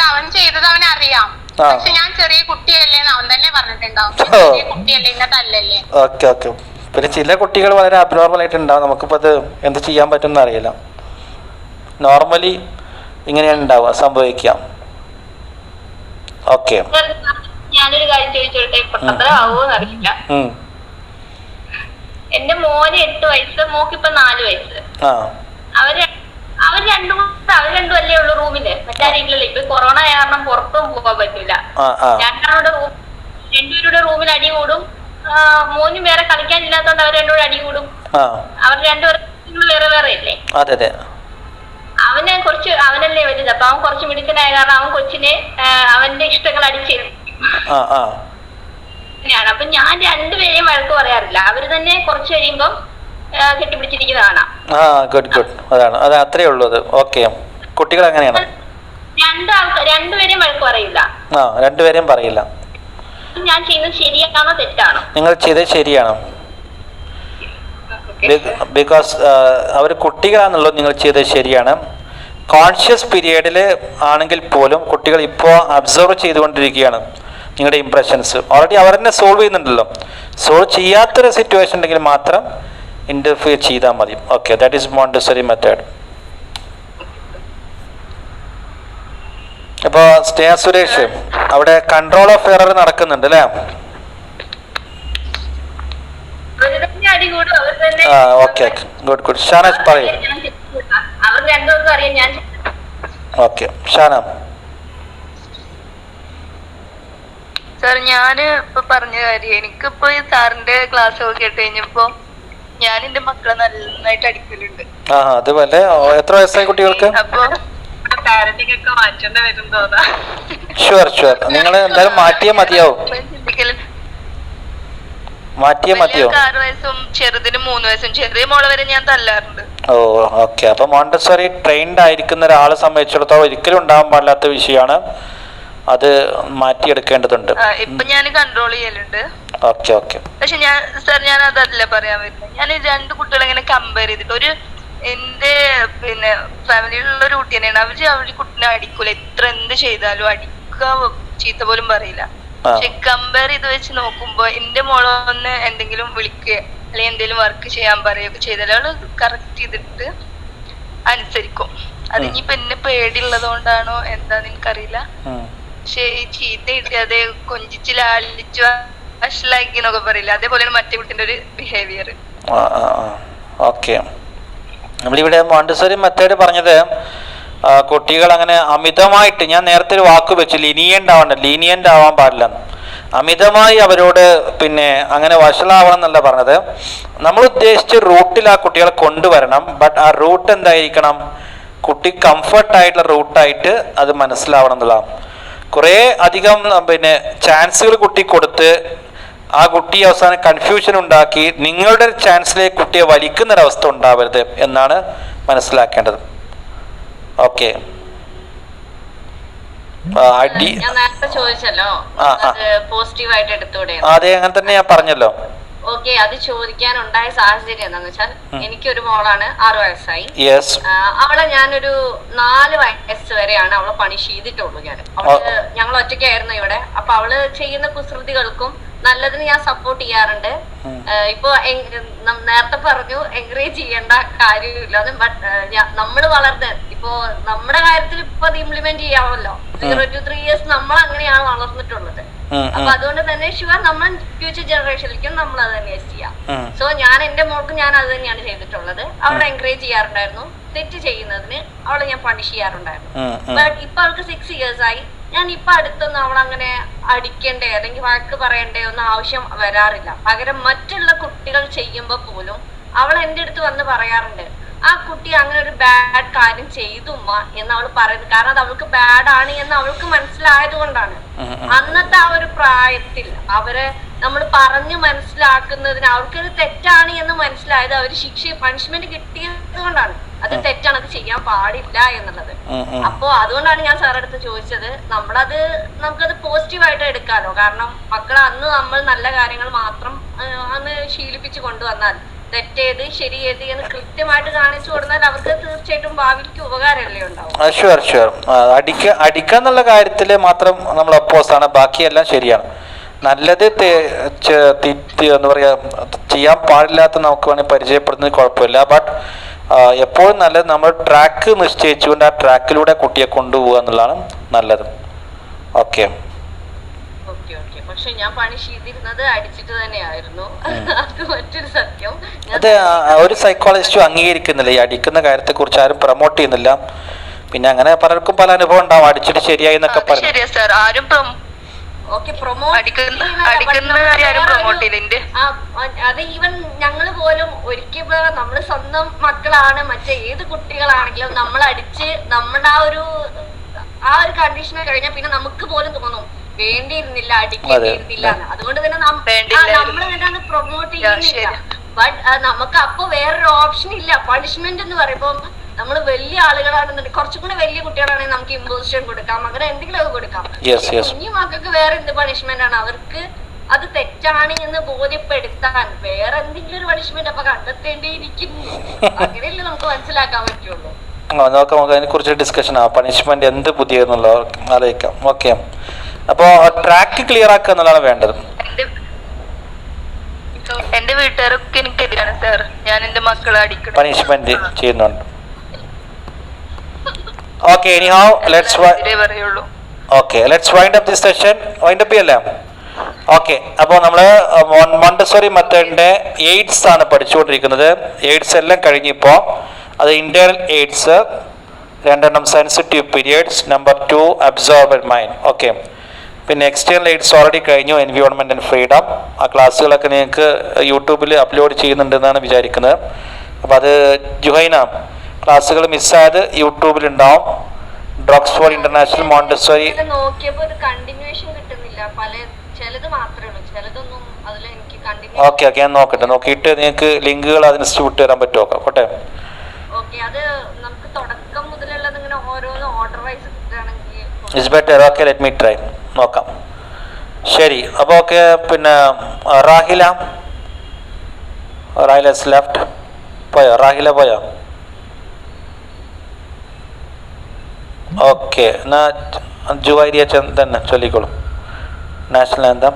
അവൻ ചെയ്തത് അവൻ അറിയാം, പക്ഷെ ഞാൻ ചെറിയ കുട്ടിയല്ലേ അവൻ തന്നെ പറഞ്ഞിട്ടുണ്ടാവും. ചെറിയ കുട്ടിയല്ലേ ഇന്നതല്ലല്ലേ. ഓക്കെ. പിന്നെ ചില കുട്ടികൾ വളരെ അബ്നോർമൽ ആയിട്ടുണ്ടാവും. നമുക്കിപ്പോൾ അത് എന്ത് ചെയ്യാൻ പറ്റുമെന്ന് അറിയില്ല. നോർമലി ഇങ്ങനെയാണ് ഉണ്ടാവുക, സംഭവിക്കാം. ഓക്കെ, ഞാനൊരു കാര്യം ചോദിച്ചോട്ടെ, അത്ര ആവുമോന്ന് അറിയില്ല. എന്റെ മോന് 8 വയസ്സ്, മോക്കിപ്പൊ 4 വയസ്സ്. അവർ രണ്ടും അല്ലേ ഉള്ളു റൂമില്, മറ്റാരെങ്കിലും. ഇപ്പൊ കൊറോണ കാരണം പുറത്തും പോകാൻ പറ്റൂല. രണ്ടുപേരുടെ റൂമിൽ അടി കൂടും. മോനും വേറെ കളിക്കാനില്ലാത്തോണ്ട് അവർ രണ്ടുപേരും അടി കൂടും. അവർ രണ്ടുപേരും വേറെ വേറെ അല്ലേ. അവനല്ലേ വലുത്, അപ്പൊ അവൻ കുറച്ച് മിടുക്കനായ കാരണം അവൻ കൊച്ചിനെ അവന്റെ ഇഷ്ടങ്ങൾ അടിച്ചേൽപ്പിക്കും. അപ്പൊ ഞാൻ രണ്ടുപേരെയും വഴക്ക് പറയാറില്ല, അവര് തന്നെ കുറച്ച് കഴിയുമ്പം കെട്ടിപ്പിടിച്ചിരിക്കുന്ന കാണാം. അതാണ് അത്, അത്രേ ഉള്ളൂ അത്. ഓക്കെ, കുട്ടികൾ അങ്ങനെയാണ്. രണ്ടുപേരെയും വഴക്ക് പറയില്ല. രണ്ടുപേരെയും പറയില്ല. ഞാൻ ചെയ്യുന്നത് ശരിയാണോ തെറ്റാണോ? നിങ്ങൾ ചെയ്തത് ശരിയാണോ? ബിക്കോസ് അവർ കുട്ടികളാണെന്നുള്ളത് നിങ്ങൾ ചെയ്തത് ശരിയാണ്. കോൺഷ്യസ് പീരിയഡിൽ ആണെങ്കിൽ പോലും കുട്ടികൾ ഇപ്പോൾ അബ്സർവ് ചെയ്തുകൊണ്ടിരിക്കുകയാണ് നിങ്ങളുടെ ഇംപ്രഷൻസ്. ഓൾറെഡി അവർ തന്നെ സോൾവ് ചെയ്യുന്നുണ്ടല്ലോ. സോൾവ് ചെയ്യാത്തൊരു സിറ്റുവേഷൻ ഉണ്ടെങ്കിൽ മാത്രം ഇന്റർഫിയർ ചെയ്താൽ മതി. Okay, that is Montessori method. ഇപ്പോൾ സ്നേഹ സുരേഷ്, അവിടെ കൺട്രോൾ ഓഫ് എറർ നടക്കുന്നുണ്ട് അല്ലേ? Okay, good. ഷാന പറയൂ. ഓക്കെ, ഷാന. സാർ, ഞാന് ഇപ്പൊ പറഞ്ഞ കാര്യം, എനിക്കിപ്പോ ഈ സാറിന്റെ ക്ലാസ് ഒക്കെ കേട്ട് കഴിഞ്ഞപ്പോ ഞാൻ എന്റെ മക്കളെ നന്നായിട്ട് അടിക്കലുണ്ട്. അതുപോലെ എത്ര വയസ്സായി കുട്ടികൾക്ക്? അപ്പൊ ഷുവർ നിങ്ങൾ എന്തായാലും മാറ്റിയേ മതിയാവും. 6 വയസ്സും ചെറുതിന് 3 വയസ്സും. ചെറിയ മോളെ വരെ ഞാൻ തല്ലാറുണ്ട്. ഓക്കെ. അപ്പൊ മോണ്ടിസറി ട്രെയിൻഡ് ആയിരിക്കുന്ന ഒരാളെ സംബന്ധിച്ചിടത്തോളം ഒരിക്കലും ഉണ്ടാവാൻ പാടില്ലാത്ത വിഷയമാണ്, അത് മാറ്റിയെടുക്കേണ്ടതുണ്ട്. ഇപ്പൊ ഞാൻ കൺട്രോൾ ചെയ്യലുണ്ട്. ഓക്കെ. പക്ഷെ ഞാൻ അതല്ല പറയാൻ വരുന്നത്. ഞാൻ 2 കുട്ടികളെ ഇങ്ങനെ കമ്പയർ ചെയ്തിട്ട്, എന്റെ പിന്നെ ഫാമിലിയിലുള്ള ഒരു കുട്ടി തന്നെയാണ്. അവര് കുട്ടിനെ അടിക്കൂല, എത്ര എന്ത് ചെയ്താലും അടിക്കുക ചീത്ത പോലും പറയില്ല. പക്ഷെ കമ്പയർ ചെയ്ത് വെച്ച് നോക്കുമ്പോ എന്റെ മോളൊന്ന് എന്തെങ്കിലും വിളിക്കുക അല്ലെങ്കിൽ എന്തെങ്കിലും വർക്ക് ചെയ്യാൻ പറയുകയൊക്കെ ചെയ്താൽ അവള് കറക്റ്റ് ചെയ്തിട്ട് അനുസരിക്കും. അത് ഇനിയിപ്പോ എന്നെ പേടിയുള്ളത് കൊണ്ടാണോ എന്താന്ന് എനിക്കറിയില്ല. പക്ഷെ ഈ ചീത്ത കിട്ടിയാതെ കൊഞ്ചിച്ച് ലാളിച്ചു വഷളാക്കി എന്നൊക്കെ പറയില്ല, അതേപോലെയാണ് മറ്റേ കുട്ടിന്റെ ഒരു ബിഹേവിയർ. ഓക്കെ, നമ്മളിവിടെ മോണ്ടിസറി മെത്തേഡ് പറഞ്ഞത് കുട്ടികൾ അങ്ങനെ അമിതമായിട്ട്, ഞാൻ നേരത്തെ ഒരു വാക്ക് വെച്ചു, ലീനിയൻ്റ് ആവാൻ പാടില്ല. അമിതമായി അവരോട് പിന്നെ അങ്ങനെ വഷളാവണം എന്നല്ല പറഞ്ഞത്. നമ്മൾ ഉദ്ദേശിച്ച റൂട്ടിൽ ആ കുട്ടികളെ കൊണ്ടുവരണം. ബട്ട് ആ റൂട്ട് എന്തായിരിക്കണം? കുട്ടി കംഫർട്ടായിട്ടുള്ള റൂട്ടായിട്ട് അത് മനസ്സിലാവണം എന്നുള്ളതാണ്. കുറേ അധികം പിന്നെ ചാൻസുകൾ കുട്ടി കൊടുത്ത് ആ കുട്ടി അവസാനം കൺഫ്യൂഷൻ ഉണ്ടാക്കി നിങ്ങളുടെ ചാൻസിലേക്ക് കുട്ടിയെ വലിക്കുന്നൊരവസ്ഥ ഉണ്ടാവരുത് എന്നാണ് മനസ്സിലാക്കേണ്ടത്. ഓക്കെ, ഞാൻ നേരത്തെ ചോദിച്ചല്ലോ, പോസിറ്റീവായിട്ട് എടുത്തൂടെ? അതെ, അങ്ങനെ തന്നെ ഞാൻ പറഞ്ഞല്ലോ. ഓക്കെ, അത് ചോദിക്കാനുണ്ടായ സാഹചര്യം എന്താന്ന് വെച്ചാൽ, എനിക്കൊരു മോളാണ്, 6 വയസ്സായി. അവളെ ഞാനൊരു 4 വയസ്സ് വരെയാണ് അവളെ പണിഷ് ചെയ്തിട്ടുള്ളൂ. ഞങ്ങൾ ഒറ്റയ്ക്കായിരുന്നു ഇവിടെ. അപ്പൊ അവള് ചെയ്യുന്ന കുസൃതികൾക്കും നല്ലതിന് ഞാൻ സപ്പോർട്ട് ചെയ്യാറുണ്ട്. ഇപ്പൊ നേരത്തെ പറഞ്ഞു എൻകറേജ് ചെയ്യേണ്ട കാര്യമില്ല, ബട്ട് നമ്മൾ വളർന്ന് ഇപ്പോ നമ്മുടെ കാര്യത്തിൽ ഇപ്പൊ അത് ഇംപ്ലിമെന്റ് ചെയ്യാമല്ലോ. 0 to 3 years നമ്മൾ അങ്ങനെയാണ് വളർന്നിട്ടുള്ളത്. അപ്പൊ അതുകൊണ്ട് തന്നെ ഷുവർ നമ്മൾ ഫ്യൂച്ചർ ജനറേഷനിലേക്കും നമ്മൾ അത് തന്നെ ചെയ്യാം. സോ ഞാൻ എന്റെ മോൾക്ക് ഞാൻ അത് തന്നെയാണ് ചെയ്തിട്ടുള്ളത്. അവളെ എൻകറേജ് ചെയ്യാറുണ്ടായിരുന്നു. തെറ്റ് ചെയ്യുന്നതിന് അവളെ ഞാൻ പണിഷ് ചെയ്യാറുണ്ടായിരുന്നു. ബട്ട് ഇപ്പൊ അവൾക്ക് 6 years ആയി. ഞാൻ ഇപ്പൊ അടുത്തൊന്നും അവളങ്ങനെ അടിക്കണ്ടേ അല്ലെങ്കിൽ വഴക്ക് പറയണ്ടേ ഒന്നും ആവശ്യം വരാറില്ല. പകരം മറ്റുള്ള കുട്ടികൾ ചെയ്യുമ്പോ പോലും അവൾ എന്റെ അടുത്ത് വന്ന് പറയാറുണ്ട്, ആ കുട്ടി അങ്ങനെ ഒരു ബാഡ് കാര്യം ചെയ്തു ഉമ്മ എന്ന് അവൾ പറയുന്നത്. കാരണം അത് അവൾക്ക് ബാഡ് ആണ് എന്ന് അവൾക്ക് മനസ്സിലായത് കൊണ്ടാണ്. അന്നത്തെ ആ ഒരു പ്രായത്തിൽ അവരെ നമ്മൾ പറഞ്ഞു മനസ്സിലാക്കുന്നതിന് അവർക്കൊരു തെറ്റാണ് എന്ന് മനസ്സിലായത് അവർ പണിഷ്മെന്റ് കിട്ടിയത് കൊണ്ടാണ്. അത് തെറ്റാണ്, അത് ചെയ്യാൻ പാടില്ല എന്നുള്ളത്. അപ്പോ അതുകൊണ്ടാണ് ഞാൻ സാറിന്റെ അടുത്ത് ചോദിച്ചത്. നമുക്കത് പോസിറ്റീവായിട്ട് എടുക്കാലോ. കാരണം മക്കളെ അന്ന് നമ്മൾ നല്ല കാര്യങ്ങൾ മാത്രം അന്ന് ശീലിപ്പിച്ചു കൊണ്ടുവന്നാൽ തെറ്റേത് ശരിയേത് എന്ന് കൃത്യമായിട്ട് കാണിച്ചു കൊടുത്താൽ അവർക്ക് തീർച്ചയായിട്ടും ഭാവിക്ക് ഉപകാരമല്ലേ ഉണ്ടാവും. Sure sure. അടിക്കാന്നുള്ള കാര്യത്തിൽ മാത്രം നമ്മൾ അപ്പോസാണ്, ബാക്കിയെല്ലാം ശരിയാണ്. നല്ലത് എന്താ പറയുക ചെയ്യാൻ പാടില്ലാത്ത നമുക്ക് വേണമെങ്കിൽ പരിചയപ്പെടുന്നത് കുഴപ്പമില്ല. ബട്ട് എപ്പോഴും നല്ലത് നമ്മൾ ട്രാക്ക് നിശ്ചയിച്ചുകൊണ്ട് ആ ട്രാക്കിലൂടെ കുട്ടിയെ കൊണ്ടുപോകുക എന്നുള്ളതാണ് നല്ലത്. ഓക്കെ. പക്ഷെ ഞാൻ പണിഷ് ചെയ്തിരുന്നത് അടിച്ചിട്ട് തന്നെയായിരുന്നു. അത് മറ്റൊരു സത്യം. അത് ഒരു സൈക്കോളജിസ്റ്റും അംഗീകരിക്കുന്നില്ല. ഈ അടിക്കുന്ന കാര്യത്തെ കുറിച്ച് ആരും പ്രൊമോട്ട് ചെയ്യുന്നില്ല. പിന്നെ അങ്ങനെ പലർക്കും പല അനുഭവം ഉണ്ടാവും. അടിച്ചിട്ട് ശരിയായി എന്നൊക്കെ പറഞ്ഞു. അത് ഈവൻ ഞങ്ങള് പോലും ഒരിക്കൽ നമ്മള് സ്വന്തം മക്കളാണ് മറ്റേ ഏത് കുട്ടികളാണെങ്കിലും നമ്മൾ അടിച്ച് നമ്മുടെ ആ ഒരു കണ്ടീഷനെ കഴിഞ്ഞാൽ പിന്നെ നമുക്ക് പോലും തോന്നും വേണ്ടിയിരുന്നില്ല, അടിക്കേണ്ടിയിരുന്നില്ല. അതുകൊണ്ട് തന്നെ നമ്മൾ തന്നെ പ്രൊമോട്ട് ചെയ്യുന്നില്ല. ബട്ട് നമുക്ക് അപ്പൊ വേറൊരു ഓപ്ഷൻ ഇല്ല. പണിഷ്മെന്റ് എന്ന് പറയുമ്പോ നമ്മൾ വലിയ ആളുകളാണെന്നുണ്ടെങ്കിൽ കുറച്ചും കൂടെ വലിയ കുട്ടികളാണെങ്കിൽ നമുക്ക് ഇമ്പോസിഷൻ കൊടുക്കാം, അങ്ങനെ എന്തെങ്കിലും കൊടുക്കാം. കുഞ്ഞു മക്കൾക്ക് വേറെ എന്ത് പണിഷ്മെന്റ് ആണ്? അവർക്ക് അത് തെറ്റാണ് എന്ന് ബോധ്യപ്പെടുത്താൻ വേറെ എന്തെങ്കിലും ഒരു പണിഷ്മെന്റ് അപ്പൊ കണ്ടെത്തേണ്ടിയിരിക്കുന്നു. അങ്ങനെയല്ലേ നമുക്ക് മനസ്സിലാക്കാൻ പറ്റുള്ളൂ. നോക്കാം, നമുക്ക് അതിനെ കുറിച്ച് ഡിസ്കഷൻ ആവാം. പണിഷ്മെന്റ് എന്ത് പുതിയതെന്നുള്ള ആലോചിക്കാം. ഓക്കെ. അപ്പോ ട്രാക്ക് ക്ലിയർ ആക്കുക എന്നുള്ളതാണ് വേണ്ടത്. എന്റെ വീട്ടുകാരൊക്കെ എനിക്കെതിരാണ് സാർ. ഞാൻ എന്റെ മക്കളെ അടിക്കണം, പണിഷ്മെന്റ് ചെയ്യുന്നുണ്ട്. Okay, anyhow let's wind up this session. wind up ചെയ്യല്ലേ? ഓക്കെ. അപ്പോൾ നമ്മൾ മോണ്ടസോറി മെത്തേഡിന്റെ എയ്ഡ്സ് ആണ് പഠിച്ചുകൊണ്ടിരിക്കുന്നത്. എയ്ഡ്സ് എല്ലാം കഴിഞ്ഞിപ്പോൾ അത് internal aids 2 sensitive periods, number 2 absorbed mind. Okay. പിന്നെ എക്സ്റ്റേണൽ എയ്ഡ്സ് ഓൾറെഡി കഴിഞ്ഞു, എൻവയോൺമെന്റ് ആൻഡ് ഫ്രീഡം. ആ ക്ലാസ്സുകളൊക്കെ നിങ്ങൾക്ക് യൂട്യൂബിൽ അപ്ലോഡ് ചെയ്യുന്നുണ്ടെന്നാണ് വിചാരിക്കുന്നത്. അപ്പോൾ അത് ജുഹൈന ക്ലാസ്സുകൾ മിസ്സായത് യൂട്യൂബിലുണ്ടാവും. ഡ്രോക്സ്ഫോർഡ് ഇന്റർനാഷണൽ മോണ്ടസോറി നോക്കിയപ്പോൾ ഒരു കണ്ടിന്യൂവേഷൻ കിട്ടുന്നില്ല. ചിലത് മാത്രമേ ഉള്ളൂ, ചിലതൊന്നും അതിൽ എനിക്ക് കണ്ടിന്യൂ. ഓക്കെ ഞാൻ നോക്കട്ടെ, നോക്കിയിട്ട് നിങ്ങൾക്ക് ലിങ്കുകൾ അതിനനുസരിച്ച് വിട്ടുതരാൻ പറ്റുമോ? കോട്ടെ. ഓക്കെ, അത് നമുക്ക് തുടക്കം മുതലുള്ളത് ഇങ്ങനെ ഓരോന്ന് ഓർഡർ വൈസ് കിട്ടുകയാണെങ്കിൽ it's better. Okay, let me try. നോക്കാം. ശരി. അപ്പോൾ ഓക്കെ. പിന്നെ റാഹില ലെഫ്റ്റ് പോയോ? റാഹില പോയോ? ഓക്കെ, എന്നാ ജുവൈരിയ തന്നെ ചൊല്ലിക്കോളും നാഷണൽ ആന്തം.